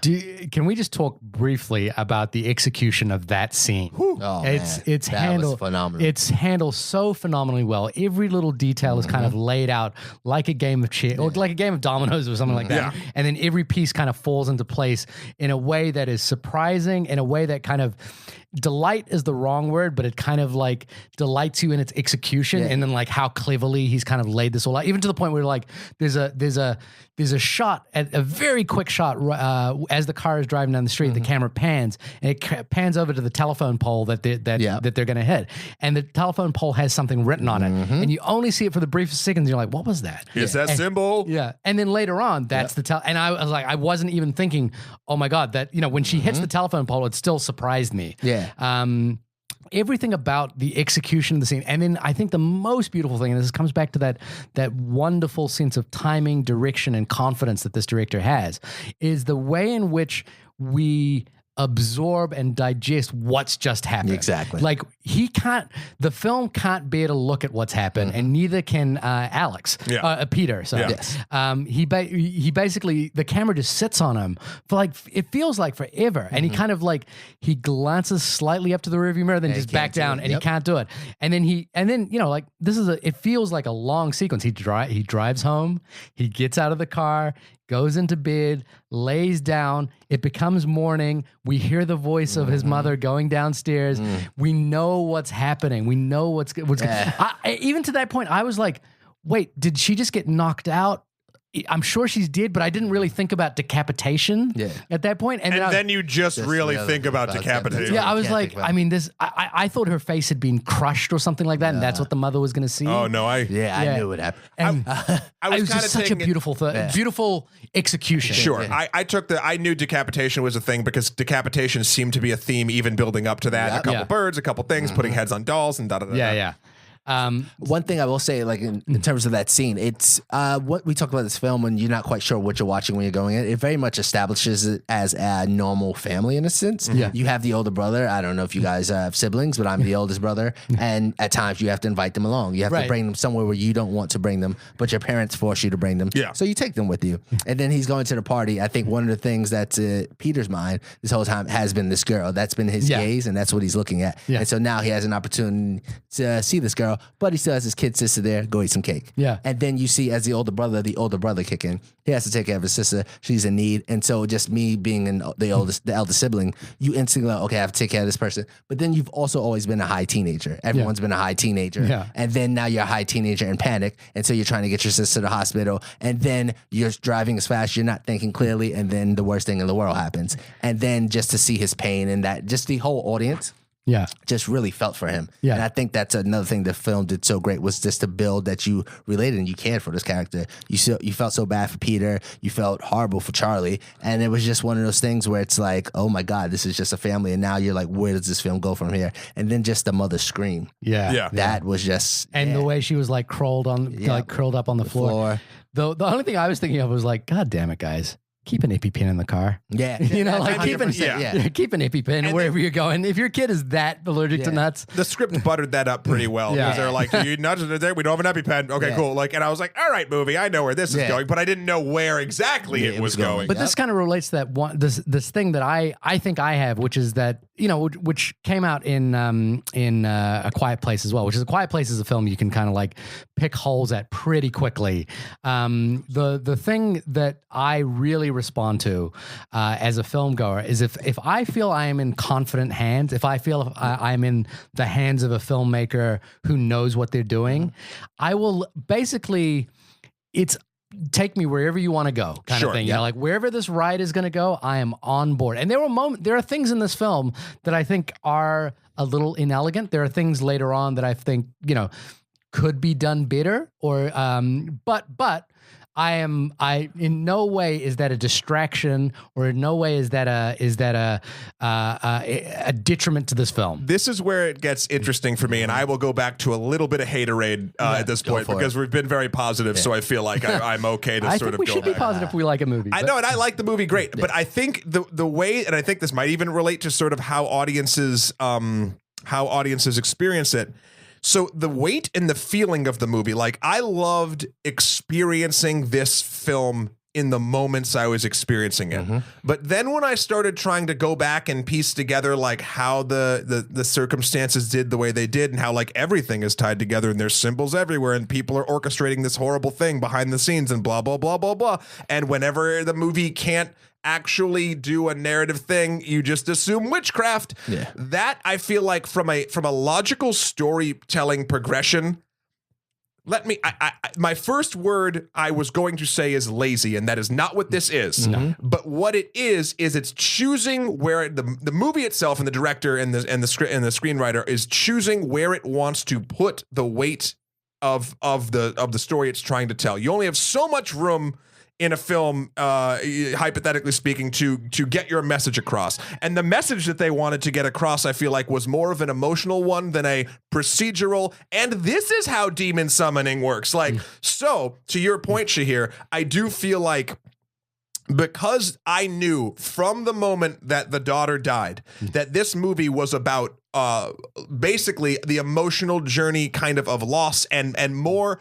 Can we just talk briefly about the execution of that scene? Oh, It's man. That handled was phenomenal. It's handled so phenomenally well. Every little detail is kind of laid out like a game of chess, or like a game of dominoes or something like that. Yeah. And then every piece kind of falls into place in a way that is surprising, in a way that kind of delight is the wrong word, but it kind of like delights you in its execution, and then like how cleverly he's kind of laid this all out, even to the point where like there's a shot, at a very quick shot as the car is driving down the street, the camera pans and it pans over to the telephone pole that they're going to hit, and the telephone pole has something written on it, and you only see it for the briefest seconds. You're like, what was that? Is that symbol? Yeah. And then later on, that's and I was like, I wasn't even thinking, oh my God, that, when she hits the telephone pole, it still surprised me. Yeah. Everything about the execution of the scene. And then I think the most beautiful thing, and this comes back to that wonderful sense of timing, direction, and confidence that this director has, is the way in which we absorb and digest what's just happened. Exactly. Like the film can't bear to look at what's happened, and neither can Alex, Peter. So Yes. he basically, the camera just sits on him for like, it feels like forever. And he kind of like, he glances slightly up to the rearview mirror, then just back down, and he can't do it. And then, like, it feels like a long sequence. He drives home, he gets out of the car, goes into bed, lays down. It becomes morning. We hear the voice of his mother going downstairs. We know what's happening. We know what's going. Even to that point, I was like, wait, did she just get knocked out? I'm sure she's dead, but I didn't really think about decapitation at that point. And then you just really think about decapitation. Yeah, I was like, I mean, I thought her face had been crushed or something like that, and that's what the mother was going to see. Oh, no, I knew it happened. And I was it was just such a beautiful execution. Sure. I knew decapitation was a thing, because decapitation seemed to be a theme even building up to that. A couple birds, a couple things, putting heads on dolls, and da-da-da-da. Yeah. One thing I will say, like in terms of that scene, it's what we talk about this film when you're not quite sure what you're watching when you're going in. It very much establishes it as a normal family in a sense. Yeah. You have the older brother. I don't know if you guys have siblings, but I'm the oldest brother, and at times you have to invite them along. You have to bring them somewhere where you don't want to bring them, but your parents force you to bring them. Yeah. So you take them with you, and then he's going to the party. I think one of the things that's Peter's mind this whole time has been this girl. That's been his gaze, and that's what he's looking at. Yeah. And so now he has an opportunity to see this girl. But he still has his kid sister there. Go eat some cake. Yeah. And then you see as the older brother kick in. He has to take care of his sister. She's in need. And so just me being the elder sibling, you instantly go, okay, I have to take care of this person. But then you've also always been a high teenager. Everyone's been a high teenager. Yeah. And then now you're a high teenager in panic. And so you're trying to get your sister to the hospital. And then you're driving as fast. You're not thinking clearly. And then the worst thing in the world happens. And then just to see his pain and that, just the whole audience. Yeah, just really felt for him. Yeah, and I think that's another thing the film did so great, was just to build that you related and you cared for this character. You felt so bad for Peter, you felt horrible for Charlie, and it was just one of those things where it's like, oh my God, this is just a family, and now you're like, where does this film go from here? And then just the mother scream. Yeah, that was just, and the way she was like curled up on the floor. The only thing I was thinking of was like, God damn it, guys. keep an EpiPen in the car. Yeah. Like keep an, 100%, keep an EpiPen And wherever you're going. If your kid is that allergic to nuts, The script buttered that up pretty well because they're like, "You nuts today? We don't have an EpiPen. Okay, cool." Like, and I was like, "All right, movie, I know where this is going," but I didn't know where exactly it was going. But this kind of relates to that one, this thing that I think I have, which is that, which came out in A Quiet Place as well, which is A Quiet Place is a film you can kind of like pick holes at pretty quickly. The thing that I really respond to as a film goer is if I feel I am in confident hands, if I feel I'm in the hands of a filmmaker who knows what they're doing, I will basically, it's take me wherever you want to go kind of thing. Like wherever this ride is going to go, I am on board. And there are things in this film that I think are a little inelegant. There are things later on that I think, could be done better or, but I in no way is that a distraction or in no way is that a detriment to this film. This is where it gets interesting for me, and I will go back to a little bit of haterade at this point because we've been very positive. So I feel like I'm okay to I sort think of we go should back. be positive if we like a movie. I know, and I like the movie great, but I think the way, and I think this might even relate to sort of how audiences experience it. So the weight and the feeling of the movie, like I loved experiencing this film in the moments I was experiencing it. But then when I started trying to go back and piece together like how the circumstances did the way they did and how like everything is tied together and there's symbols everywhere and people are orchestrating this horrible thing behind the scenes and blah, blah, blah, blah, blah. And whenever the movie can't actually do a narrative thing, you just assume witchcraft. That I feel like from a logical storytelling progression, my first word I was going to say is lazy, and that is not what this is. But what it is it's choosing where the movie itself and the director and the screenwriter is choosing where it wants to put the weight of the story it's trying to tell. You only have so much room in a film, hypothetically speaking, to get your message across. And the message that they wanted to get across, I feel like, was more of an emotional one than a procedural. And this is how demon summoning works. Like, so to your point, Shahir, I do feel like because I knew from the moment that the daughter died that this movie was about basically the emotional journey kind of loss and more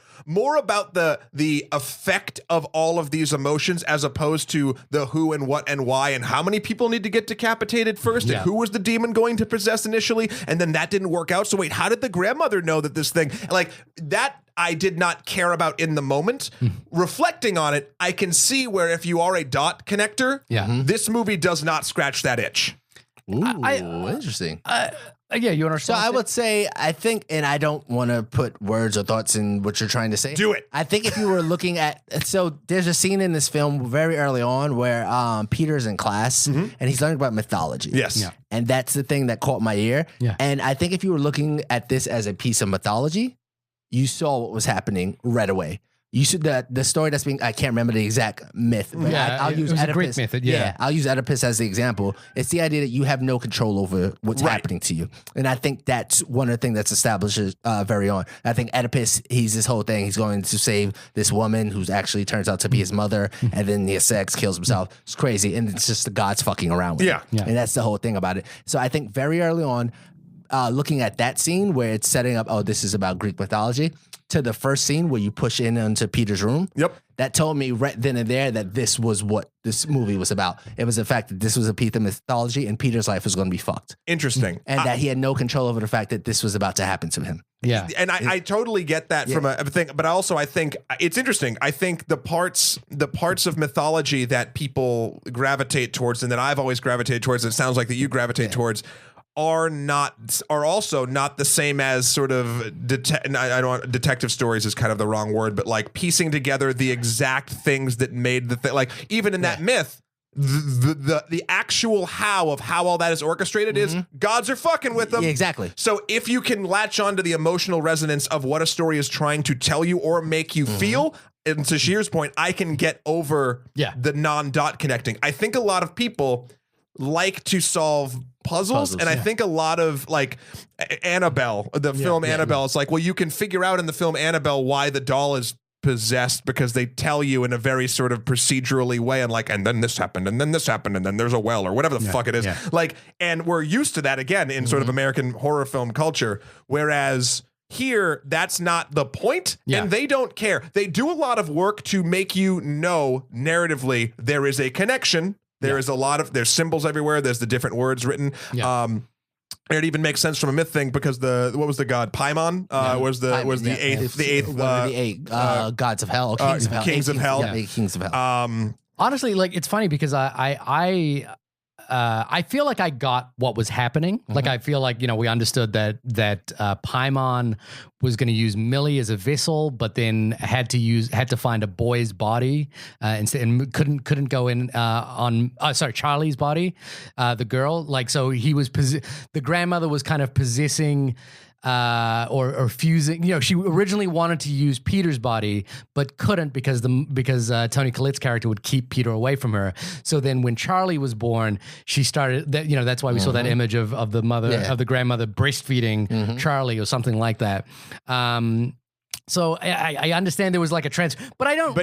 about the effect of all of these emotions as opposed to the who and what and why and how many people need to get decapitated first and who was the demon going to possess initially and then that didn't work out. So wait, how did the grandmother know that this thing like that I did not care about in the moment. Reflecting on it, I can see where if you are a dot connector, this movie does not scratch that itch. Ooh, interesting. Yeah, you understand? So I would say, I think, and I don't want to put words or thoughts in what you're trying to say. Do it. I think if you were looking at, so there's a scene in this film very early on where Peter's in class and he's learning about mythology. Yes. Yeah. And that's the thing that caught my ear. Yeah. And I think if you were looking at this as a piece of mythology, you saw what was happening right away. You should the story that's being, I can't remember the exact myth, but I'll use it was Oedipus. a Greek myth. I'll use Oedipus as the example. It's the idea that you have no control over what's happening to you. And I think that's one of the things that's established very on. I think Oedipus, he's this whole thing. He's going to save this woman who's actually turns out to be his mother. And then he has sex, kills himself. It's crazy. And it's just the gods fucking around with him. And that's the whole thing about it. So I think very early on, looking at that scene where it's setting up, oh, this is about Greek mythology, to the first scene where you push in into Peter's room. Yep. That told me right then and there that this was what this movie was about. It was the fact that this was a piece of mythology and Peter's life was going to be fucked. Interesting. And that he had no control over the fact that this was about to happen to him. Yeah. And I totally get that from a thing, but also I think it's interesting. I think the parts of mythology that people gravitate towards and that I've always gravitated towards, and it sounds like that you gravitate towards, are also not the same as sort of detective stories is kind of the wrong word, but like piecing together the exact things that made the thing. Like even in that myth, the actual how of how all that is orchestrated is gods are fucking with them. Yeah, exactly. So if you can latch on to the emotional resonance of what a story is trying to tell you or make you feel, and to Shahir's point, I can get over the non-dot connecting. I think a lot of people like to solve puzzles and I think a lot of like Annabelle, the film Annabelle, it's like, well, you can figure out in the film Annabelle why the doll is possessed because they tell you in a very sort of procedurally way and like, and then this happened and then this happened and then there's a well or whatever the fuck it is. Like, and we're used to that again in sort of American horror film culture, whereas here, that's not the point, and they don't care. They do a lot of work to make you know narratively there is a connection. There is a lot of, there's symbols everywhere. There's the different words written. It even makes sense from a myth thing because what was the god? Paimon was the eighth gods of hell, kings of hell. Kings of hell. Honestly, like it's funny because I feel like I got what was happening. Like I feel like, we understood that Paimon was going to use Millie as a vessel, but then had to find a boy's body instead, and couldn't go in on Charlie's body, the girl. Like so, he was the grandmother was kind of possessing. Or fusing, she originally wanted to use Peter's body, but couldn't because Toni Collette's character would keep Peter away from her. So then when Charlie was born, she started that, that's why we saw that image of the mother, of the grandmother breastfeeding Charlie or something like that. So I understand there was like a but I don't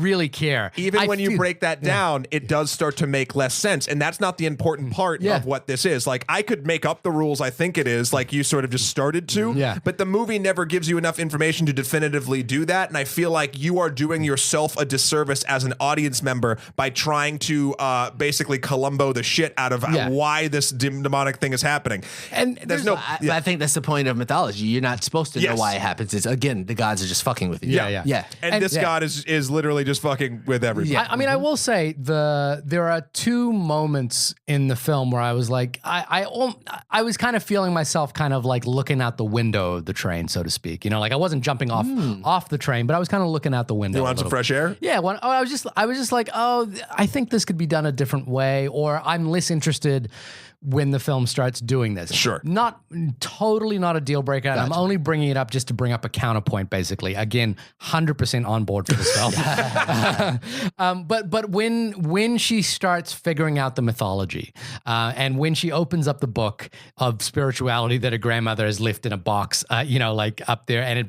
really care. Even when you break that down, it does start to make less sense. And that's not the important part of what this is. Like I could make up the rules I think it is, like you sort of just started to, but the movie never gives you enough information to definitively do that. And I feel like you are doing yourself a disservice as an audience member by trying to basically Columbo the shit out of why this demonic thing is happening. And I think that's the point of mythology. You're not supposed to know why it happens. Again, the gods are just fucking with you. Yeah. And this god is literally just fucking with everybody. I mean, I will say there are two moments in the film where I was like, I was kind of feeling myself kind of like looking out the window of the train, so to speak. Like I wasn't jumping off the train, but I was kind of looking out the window. You want some fresh air? Yeah. I was just like, I think this could be done a different way, or I'm less interested when the film starts doing this. Sure. Totally not a deal breaker. Gotcha. I'm only bringing it up just to bring up a counterpoint, basically. Again, 100% on board for this film. But when she starts figuring out the mythology, and when she opens up the book of spirituality that her grandmother has left in a box, like up there, and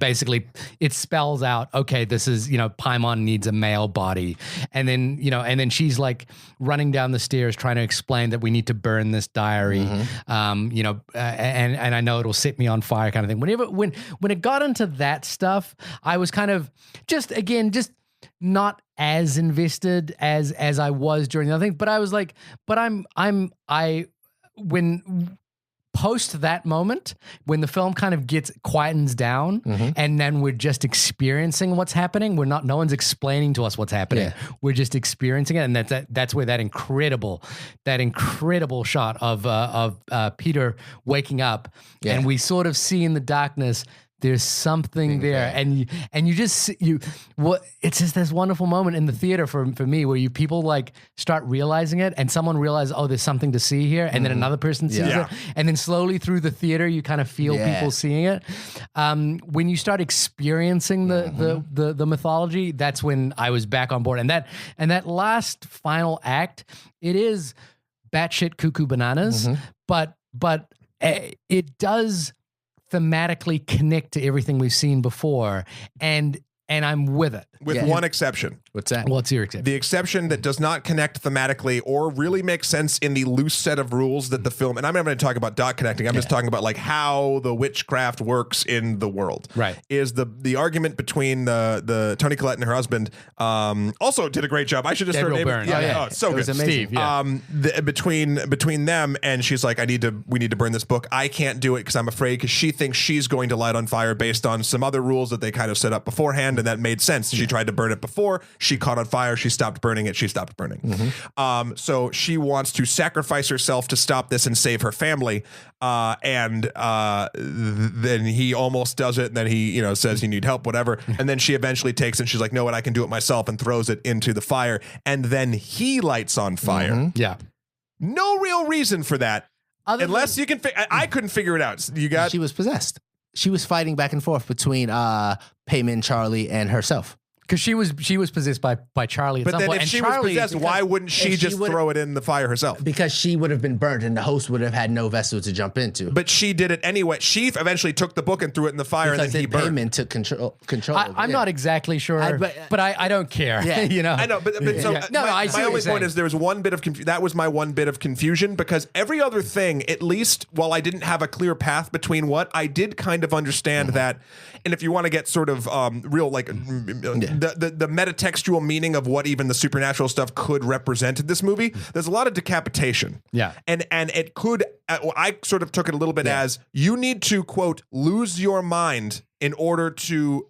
it spells out, okay, this is, Paimon needs a male body. And then she's like running down the stairs trying to explain that we need to burn this diary, and I know it'll set me on fire, kind of thing. When it got into that stuff, I was kind of just not as invested as I was during the other thing. But I was like, when post that moment, when the film kind of quietens down, and then we're just experiencing what's happening. No one's explaining to us what's happening. Yeah. We're just experiencing it, and that's where that incredible shot of Peter waking up, and we sort of see in the darkness. There's something there, and you just it's just this wonderful moment in the theater for me where people like start realizing it, and someone realizes, oh, there's something to see here, and then another person sees it, and then slowly through the theater you kind of feel people seeing it. When you start experiencing the mythology, that's when I was back on board, and that last final act, it is batshit cuckoo bananas, but it does thematically connect to everything we've seen before, and I'm with it. With one exception. What's that? What's your exception? The exception that does not connect thematically or really make sense in the loose set of rules that the film, and I'm not going to talk about dot connecting, I'm just talking about like how the witchcraft works in the world. Right. Is the argument between the Toni Collette and her husband, also did a great job. I should just Gabriel Byrne. Oh, so good. Steve, between them, and she's like, we need to burn this book. I can't do it because I'm afraid, because she thinks she's going to light on fire based on some other rules that they kind of set up beforehand, and that made sense. She tried to burn it before. She caught on fire. She stopped burning it. She stopped burning. So she wants to sacrifice herself to stop this and save her family. And then he almost does it. And then he, says you need help, whatever. And then she eventually takes it. And she's like, no, what, I can do it myself, and throws it into the fire. And then he lights on fire. Yeah. No real reason for that. Unless you can, I couldn't figure it out. She was possessed. She was fighting back and forth between Payman, Charlie, and herself. Because she was possessed by Charlie at But some then point. if And she Charlie, was possessed, why wouldn't she if she just would've- throw it in the fire herself? Because she would have been burnt, and the host would have had no vessel to jump into. But she did it anyway. She eventually took the book and threw it in the fire, because and then he then burned. Heyman took control. I'm not exactly sure, but I don't care. Yeah. You know, I know, but so Yeah. No, I see my what only you're point saying. is there was one bit of that was my one bit of confusion, because every other thing, at least while I didn't have a clear path between what, I did kind of understand that. And if you want to get sort of real, like the metatextual meaning of what even the supernatural stuff could represent in this movie, there's a lot of decapitation. Yeah. And it could, I sort of took it a little bit as you need to, quote, lose your mind in order to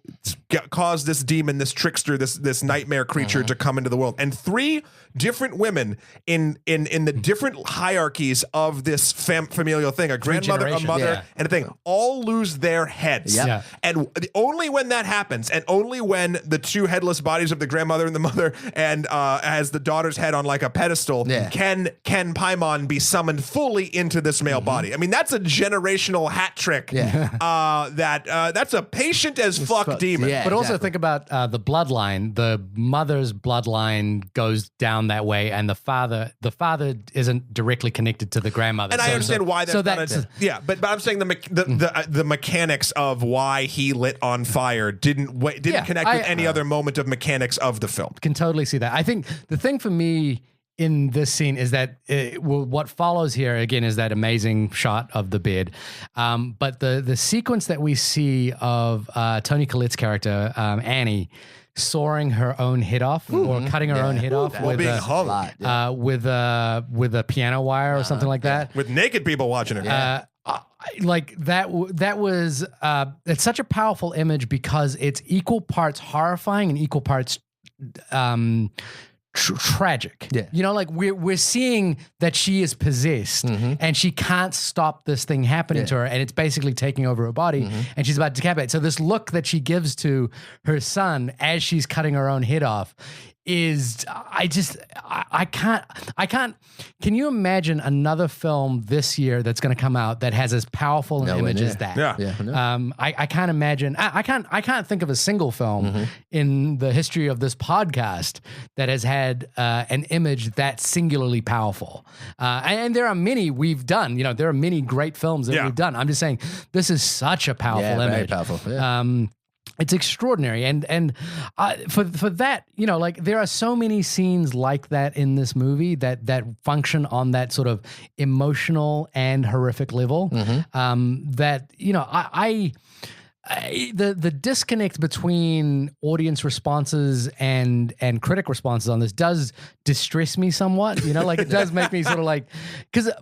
cause this demon, this trickster, this nightmare creature to come into the world. And 3 different women in the different hierarchies of this familial thing, a grandmother, a generations. mother, Yeah. and a thing, all lose their heads. Yep. Yeah. And only when that happens, and only when the 2 headless bodies of the grandmother and the mother, and has the daughter's head on like a pedestal, can Paimon be summoned fully into this male body. I mean, that's a generational hat trick. Yeah. That's a patient as fuck demon. Yeah. But also exactly. think about the bloodline. The mother's bloodline goes down that way, and the father isn't directly connected to the grandmother. And I understand why that's so not that's but I'm saying the mechanics of why he lit on fire didn't connect with any other moment of mechanics of the film. can totally see that. I think the thing for me in this scene is that what follows here again is that amazing shot of the bed, but the sequence that we see of Toni Collette's character Annie sawing her own head off or cutting her own head off While being hung with a piano wire or something like that. with naked people watching her. Like that was it's such a powerful image because it's equal parts horrifying and equal parts tragic. Yeah. You know, like we're seeing that she is possessed and she can't stop this thing happening to her, and it's basically taking over her body and she's about to decapitate. So this look that she gives to her son as she's cutting her own head off is I can't. Can you imagine another film this year that's going to come out that has as powerful an image as that? Yeah. I can't imagine. I can't think of a single film in the history of this podcast that has had an image that singularly powerful. And there are many we've done. You know, there are many great films that we've done. I'm just saying this is such a powerful image. Very powerful. Yeah. It's extraordinary, and for that, you know, like there are so many scenes like that in this movie that function on that sort of emotional and horrific level. That you know, the disconnect between audience responses and critic responses on this does distress me somewhat. You know, like it does make me sort of like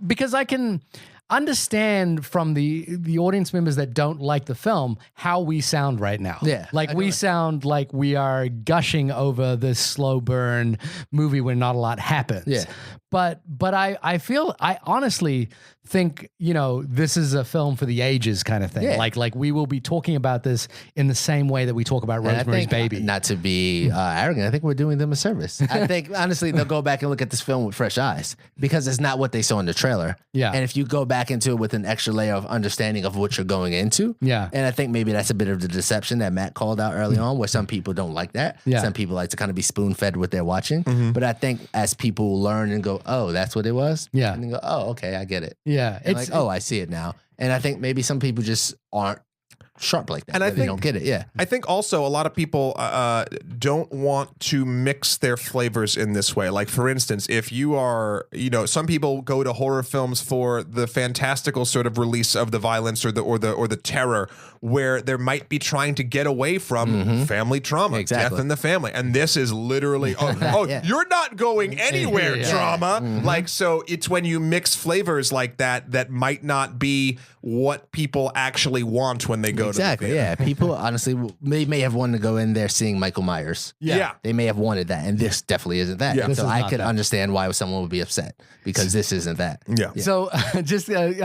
because I can understand from the audience members that don't like the film how we sound right now. Yeah, like we sound like we are gushing over this slow burn movie where not a lot happens. Yeah. But I honestly think, you know, this is a film for the ages kind of thing. Yeah. Like we will be talking about this in the same way that we talk about And I Rosemary's think, Baby. not to be arrogant, I think we're doing them a service. I think, honestly, they'll go back and look at this film with fresh eyes because it's not what they saw in the trailer. Yeah. And if you go back into it with an extra layer of understanding of what you're going into, Yeah. and I think maybe that's a bit of the deception that Matt called out early on, where some people don't like that. Yeah. Some people like to kind of be spoon-fed what they're watching. But I think as people learn and go, oh, that's what it was. Yeah. And then go, oh, okay, I get it. Yeah. And like, oh, I see it now. And I think maybe some people just aren't sharp like that. And I they think- don't get it. Yeah. I think also a lot of people don't want to mix their flavors in this way. Like, for instance, if you are, you know, some people go to horror films for the fantastical sort of release of the violence or the terror, where there might be trying to get away from family trauma, Exactly. death in the family, and this is literally, Yeah. you're not going anywhere, Yeah. trauma. Like, so it's when you mix flavors like that might not be what people actually want when they go Exactly. to the theater. Yeah. People honestly may have wanted to go in there seeing Michael Myers. Yeah. They may have wanted that, and this definitely isn't that. Yeah. And This so is I not could that. understand why someone would be upset because this isn't that. Yeah. So just again,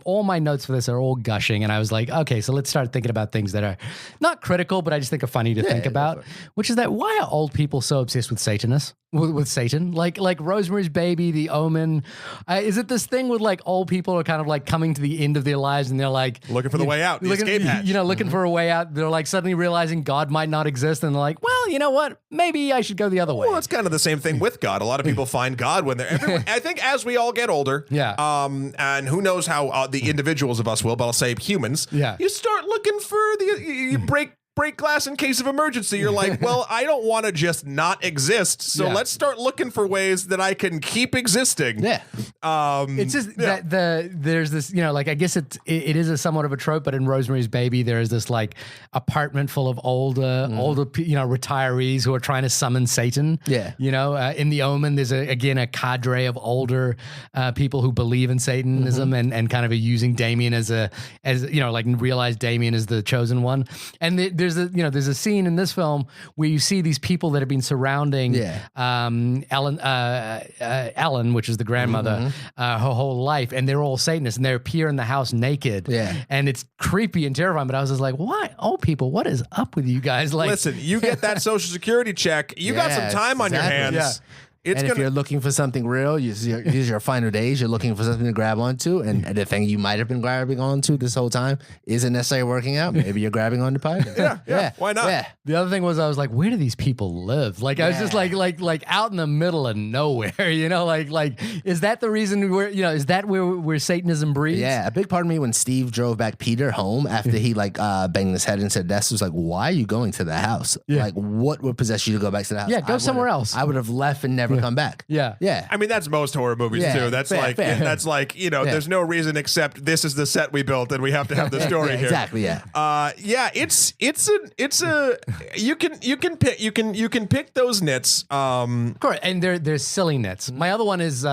all my notes for this are all gushing, and I was like, okay, so let's start thinking about things that are not critical, but I just think are funny to think go about. for it. Which is that why are old people so obsessed with Satanists? With Satan, like Rosemary's Baby, The Omen, is it this thing with like old people are kind of like coming to the end of their lives and they're like Looking for the way out, the escape hatch. Looking for a way out. They're like suddenly realizing God might not exist, and they're like, well, you know what? Maybe I should go the other way. Well, it's kind of the same thing with God. A lot of people find God when they're. I think as we all get older, and who knows how the individuals of us will, but I'll say humans. Yeah. You start looking for you break glass in case of emergency. You're like, well, I don't want to just not exist, so let's start looking for ways that I can keep existing. Yeah. It's just that there's this, like I guess it is a somewhat of a trope, but in Rosemary's Baby there is this like apartment full of older retirees who are trying to summon Satan. Yeah. In The Omen there's a cadre of older people who believe in Satanism and kind of are using Damien as realize Damien is the chosen one. And there's a scene in this film where you see these people that have been surrounding Ellen, which is the grandmother, her whole life, and they're all Satanists, and they appear in the house naked. Yeah. And it's creepy and terrifying, but I was just like, why? Old people, what is up with you guys? Like, listen, you get that Social Security check. You got some time on your hands. Yeah. If you're looking for something real, use your final days. You're looking for something to grab onto, and the thing you might have been grabbing onto this whole time isn't necessarily working out. Maybe you're grabbing onto Python. Yeah. Why not? Yeah. The other thing was I was like, where do these people live? Like I was just like out in the middle of nowhere, like is that the reason is that where Satanism breeds? Yeah, a big part of me when Steve drove back Peter home after he banged his head and said death was like, why are you going to the house? Yeah. Like what would possess you to go back to the house? Yeah, go somewhere else. I would have left and never come back. Yeah. I mean, that's most horror movies too. That's fair. There's no reason except this is the set we built and we have to have the story here. Exactly. Yeah. You can pick those nits. Correct. And they're silly nits. My other one is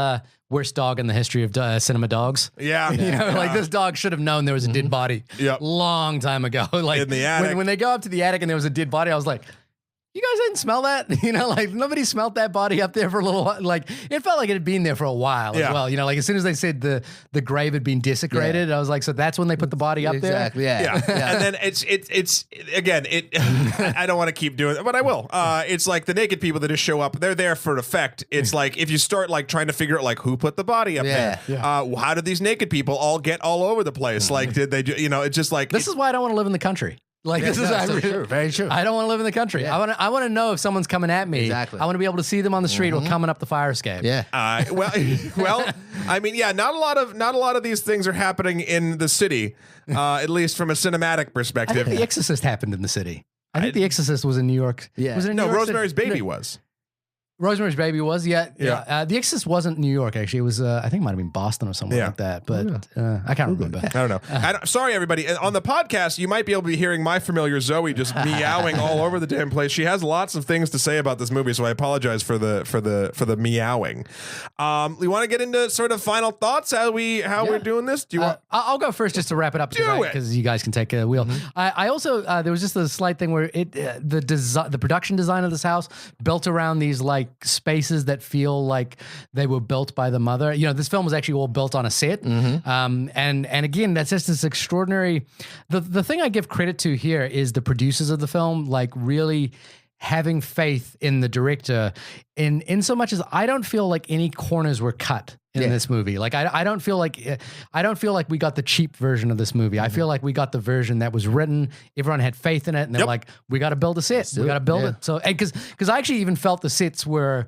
worst dog in the history of cinema dogs. Yeah. Like this dog should have known there was a dead body long time ago. Like in the attic. When they go up to the attic and there was a dead body, I was like, you guys didn't smell that? Like nobody smelled that body up there for a little while. Like it felt like it had been there for a while as well. Like as soon as they said the grave had been desecrated, I was like, so that's when they put the body up there? Exactly, yeah. And then it's again, I don't want to keep doing it, but I will. It's like the naked people that just show up, they're there for effect. It's like if you start like trying to figure out like who put the body up there. How did these naked people all get all over the place? Like did they it's just like this is why I don't want to live in the country. Like this is true, very true. I don't want to live in the country. Yeah. I want to know if someone's coming at me. Exactly. I want to be able to see them on the street or coming up the fire escape. Yeah. Well, I mean, not a lot of these things are happening in the city, at least from a cinematic I perspective. think The Exorcist happened in the city. I think The Exorcist was in New York. Yeah. Was it in New York Rosemary's Baby was. Rosemary's Baby was, The Exorcist wasn't New York, actually. It was, I think it might have been Boston or somewhere like that, but I can't remember. I don't know. Sorry, everybody. On the podcast, you might be able to be hearing my familiar Zoe just meowing all over the damn place. She has lots of things to say about this movie, so I apologize for the meowing. We want to get into sort of final thoughts how we're doing this. Do you want? I'll go first just to wrap it up because you guys can take a wheel. I also there was just a slight thing where the production design of this house built around these like spaces that feel like they were built by the mother. This film was actually all built on a set. And again, that's just this extraordinary. The thing I give credit to here is the producers of the film, like really having faith in the director in so much as I don't feel like any corners were cut in this movie. Like I don't feel like we got the cheap version of this movie. I feel like we got the version that was written. Everyone had faith in it, and they're like, we got to build a set. We got to build it. So because I actually even felt the sets were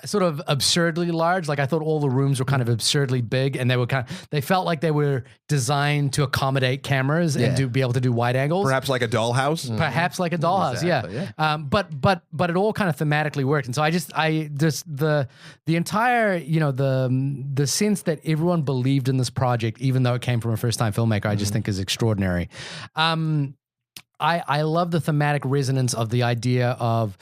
sort of absurdly large. Like I thought all the rooms were kind of absurdly big, and they felt like they were designed to accommodate cameras and to be able to do wide angles. Perhaps like a dollhouse. Perhaps like a dollhouse. But it all kind of thematically worked, and so I just the entire the sense that everyone believed in this project, even though it came from a first time filmmaker, I just think is extraordinary. I love the thematic resonance of the idea of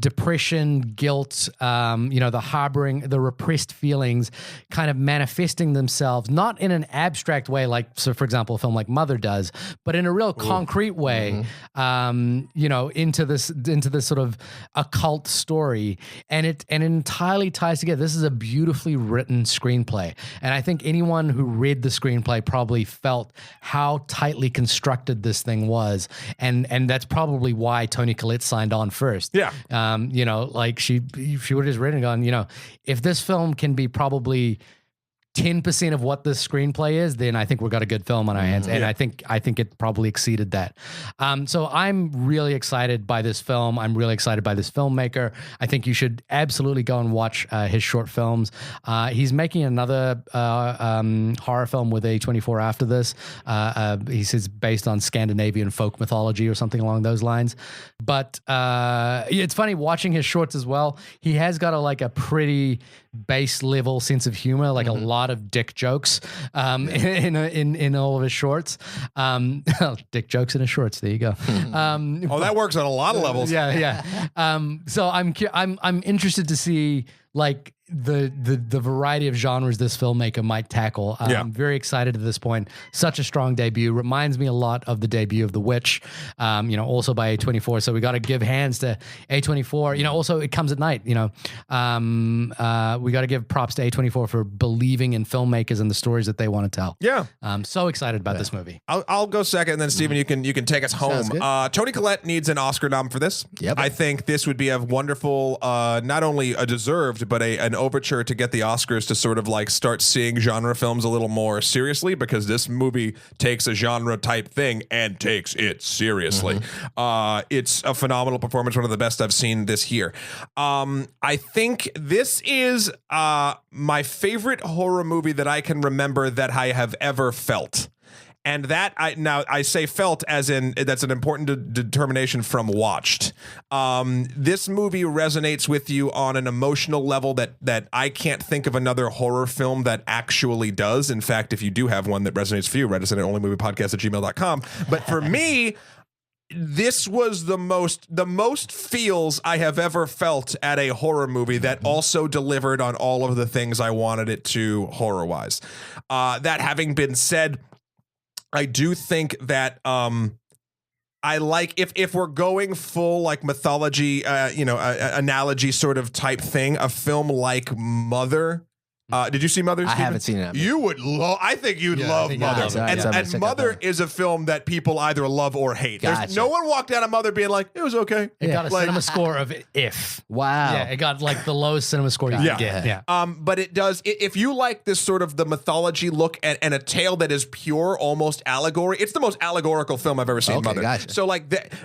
depression, guilt, the harboring, the repressed feelings kind of manifesting themselves, not in an abstract way, like, so for example, a film like Mother does, but in a real concrete way, into this sort of occult story. And it entirely ties together. This is a beautifully written screenplay. And I think anyone who read the screenplay probably felt how tightly constructed this thing was. And that's probably why Toni Collette signed on first. Yeah. Like she would have just written and gone, if this film can be probably 10% of what the screenplay is, then I think we've got a good film on our hands. And I think it probably exceeded that. So I'm really excited by this film. I'm really excited by this filmmaker. I think you should absolutely go and watch his short films. He's making another horror film with A24 after this. He says based on Scandinavian folk mythology or something along those lines. But it's funny watching his shorts as well. He has got a pretty base level sense of humor, like a lot of dick jokes in all of his shorts. Dick jokes in his shorts. There you go. That works on a lot of levels. Yeah. So I'm interested to see the variety of genres this filmmaker might tackle. I'm very excited at this point. Such a strong debut. Reminds me a lot of the debut of The Witch, also by A24. So we got to give hands to A24. Also it comes at night, we got to give props to A24 for believing in filmmakers and the stories that they want to tell. Yeah. I'm so excited about this movie. I'll go second, and then Steven, you can take us home. Toni Collette needs an Oscar nom for this. Yep. I think this would be a wonderful, not only a deserved, but an overture to get the Oscars to sort of start seeing genre films a little more seriously, because this movie takes a genre type thing and takes it seriously. It's a phenomenal performance, one of the best I've seen this year. I think this is my favorite horror movie that I can remember that I have ever felt. And that I say felt as in that's an important determination from watched. This movie resonates with you on an emotional level that I can't think of another horror film that actually does. In fact, if you do have one that resonates for you, write us at onlymoviepodcast@gmail.com. But for me, this was the most feels I have ever felt at a horror movie that also delivered on all of the things I wanted it to horror-wise. That having been said, I do think that I like if we're going full mythology, analogy sort of type thing, a film like Mother. Did you see Mother, I Steven? haven't seen it. You would love. I think you'd love Mother. And Mother is a film that people either love or hate. Gotcha. No one walked out of Mother being like, it was okay. It got a cinema score of If. Wow. Yeah, it got the lowest cinema score you can get. Yeah. But it does. If you like this sort of the mythology look and a tale that is pure, almost allegory, it's the most allegorical film I've ever seen. Mother. Gotcha. So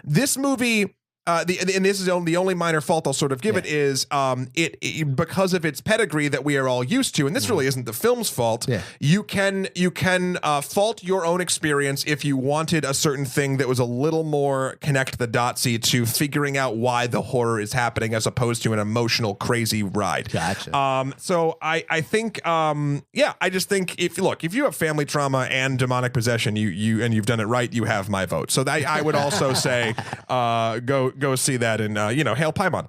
this movie. And this is the only minor fault I'll sort of give it is it because of its pedigree that we are all used to, and this really isn't the film's fault. Yeah. You can fault your own experience if you wanted a certain thing that was a little more connect the dotsy to figuring out why the horror is happening as opposed to an emotional crazy ride. Gotcha. So I think I just think if you have family trauma and demonic possession, you've done it right, you have my vote. So I would also say go see that and hail Paimon.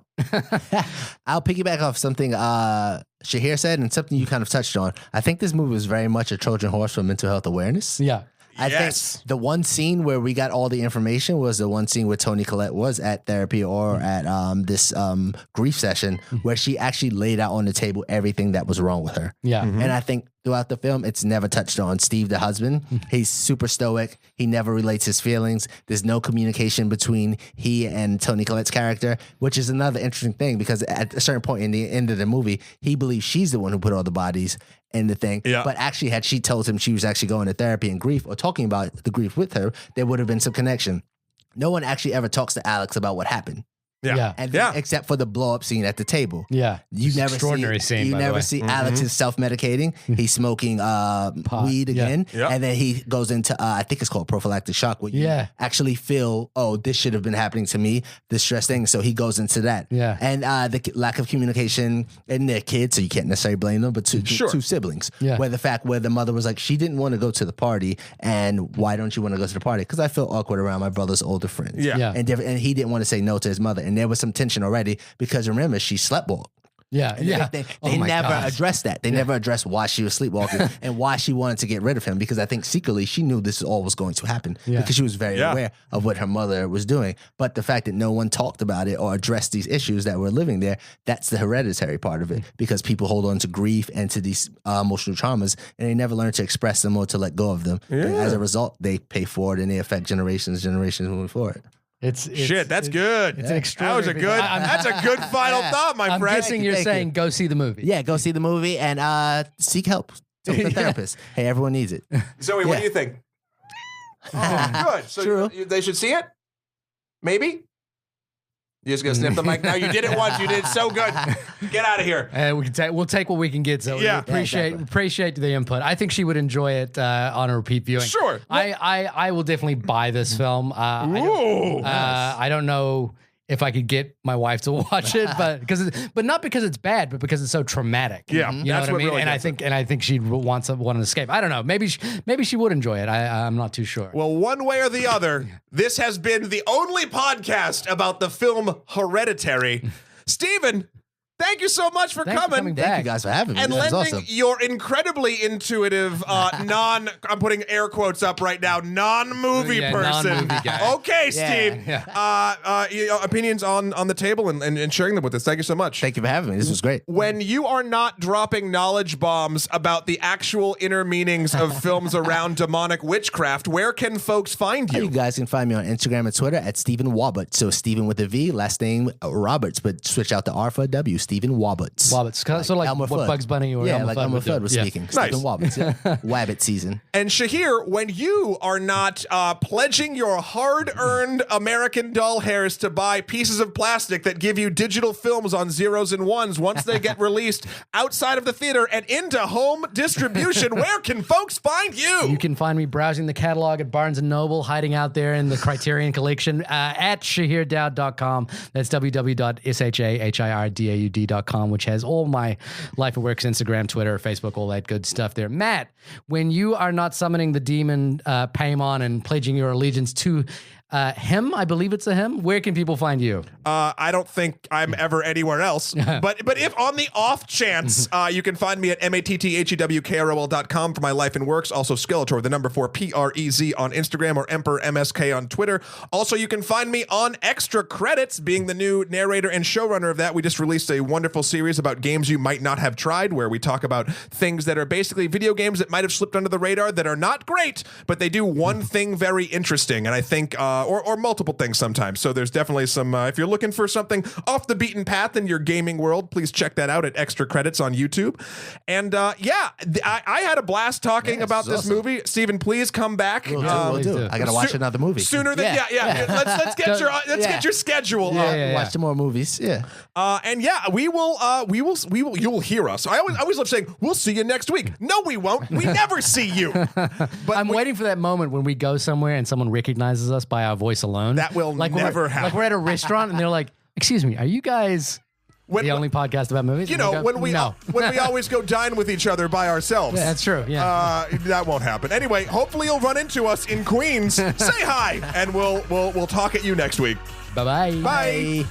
I'll piggyback off something Shahir said and something you kind of touched on. I think this movie was very much a Trojan horse for mental health awareness. Yeah. I think the one scene where we got all the information was the one scene where Toni Collette was at therapy or at this grief session where she actually laid out on the table everything that was wrong with her. Yeah. And I think throughout the film, it's never touched on. Steve, the husband, he's super stoic. He never relates his feelings. There's no communication between he and Toni Collette's character, which is another interesting thing because at a certain point in the end of the movie, he believes she's the one who put all the bodies in the thing. Yeah. But actually, had she told him she was actually going to therapy and grief or talking about the grief with her, there would have been some connection. No one actually ever talks to Alex about what happened. Yeah. And then, except for the blow up scene at the table. Yeah. You never extraordinary see, scene. You by the never way. see Alex is self-medicating. He's smoking weed again. Yeah. And then he goes into, I think it's called prophylactic shock, where you actually feel, oh, this should have been happening to me, this stress thing. So he goes into that. Yeah. And the lack of communication in their kids, so you can't necessarily blame them, but two siblings. Yeah. Where the mother was like, she didn't want to go to the party. And why don't you want to go to the party? Because I feel awkward around my brother's older friends. Yeah. And he didn't want to say no to his mother. And there was some tension already because remember, she sleepwalked. Yeah. Yeah. They never addressed that. They never addressed why she was sleepwalking and why she wanted to get rid of him, because I think secretly she knew this all was going to happen because she was very aware of what her mother was doing. But the fact that no one talked about it or addressed these issues that were living there, that's the hereditary part of it, because people hold on to grief and to these emotional traumas and they never learn to express them or to let go of them. And as a result, they pay for it and they affect generations moving forward. It's shit. That's good. It's an extraordinary. That's a good final thought, my I'm friend. guessing you're saying go see the movie. Yeah, go see the movie and seek help. Talk to the therapist. Hey, everyone needs it. Zoe, what do you think? Oh, good. So True. they should see it? Maybe? You just gonna sniff the mic? No, you did it once. You did it so good. Get out of here. We'll take what we can get. So Yeah. appreciate the input. I think she would enjoy it on a repeat viewing. Sure. I will definitely buy this film. I don't know if I could get my wife to watch it, but not because it's bad, but because it's so traumatic. Yeah, you know what I mean. Really and I think she'd want an escape. I don't know. Maybe she would enjoy it. I'm not too sure. Well, one way or the other, this has been the only podcast about the film Hereditary. Stephen, thank you so much for coming. Thank you guys for having me. And This is lending awesome. your incredibly intuitive, I'm putting air quotes up right now, non-movie person. non-movie guy. Okay, Steve. Opinions on the table and sharing them with us. Thank you so much. Thank you for having me. This was great. When you are not dropping knowledge bombs about the actual inner meanings of films around demonic witchcraft, where can folks find You you? guys can find me on Instagram and Twitter at Stephen Wobbert. So Stephen with a V, last name Roberts, but switch out the R for a W. Stephen Wobberts. Wobberts, sort of like Elmer what Fudd. Bugs Bunny or Elmer like Fudd Elmer would do. Fudd was Yeah. speaking. Nice. Stephen Wobberts. Yeah. Wabbit season. And Shahir, when you are not pledging your hard-earned American doll hairs to buy pieces of plastic that give you digital films on zeros and ones once they get released outside of the theater and into home distribution, where can folks find you? You can find me browsing the catalog at Barnes & Noble, hiding out there in the Criterion Collection at shahirdaud.com. That's www.shahirdaud.com, which has all my Life of Works, Instagram, Twitter, Facebook, all that good stuff there. Matt, when you are not summoning the demon Paimon and pledging your allegiance to him, I believe it's a him, where can people find you? I don't think I'm ever anywhere else. But if on the off chance, you can find me at matthewkrol.com for my life and works. Also Skeletor, the number 4 PREZ on Instagram, or Emperor MSK on Twitter. Also, you can find me on Extra Credits, being the new narrator and showrunner of that. We just released a wonderful series about games you might not have tried, where we talk about things that are basically video games that might have slipped under the radar, that are not great, but they do one thing very interesting. And I think or multiple things sometimes. So there's definitely some, if you're looking for something off the beaten path in your gaming world, please check that out at Extra Credits on YouTube. And I had a blast talking about this movie. Stephen, please come back. We'll do. I gotta watch another movie Sooner than Let's get your schedule. Watch some more movies. Yeah. We will. You will hear us. I always love saying we'll see you next week. No, we won't. We never see you. But I'm waiting for that moment when we go somewhere and someone recognizes us by our voice alone. That will never happen. Like we're at a restaurant and they're like, "Excuse me, are you guys the only podcast about movies?" You know, when we always go dine with each other by ourselves. Yeah, that's true. Yeah. That won't happen. Anyway, hopefully you'll run into us in Queens. Say hi, and we'll talk at you next week. Bye-bye. Bye.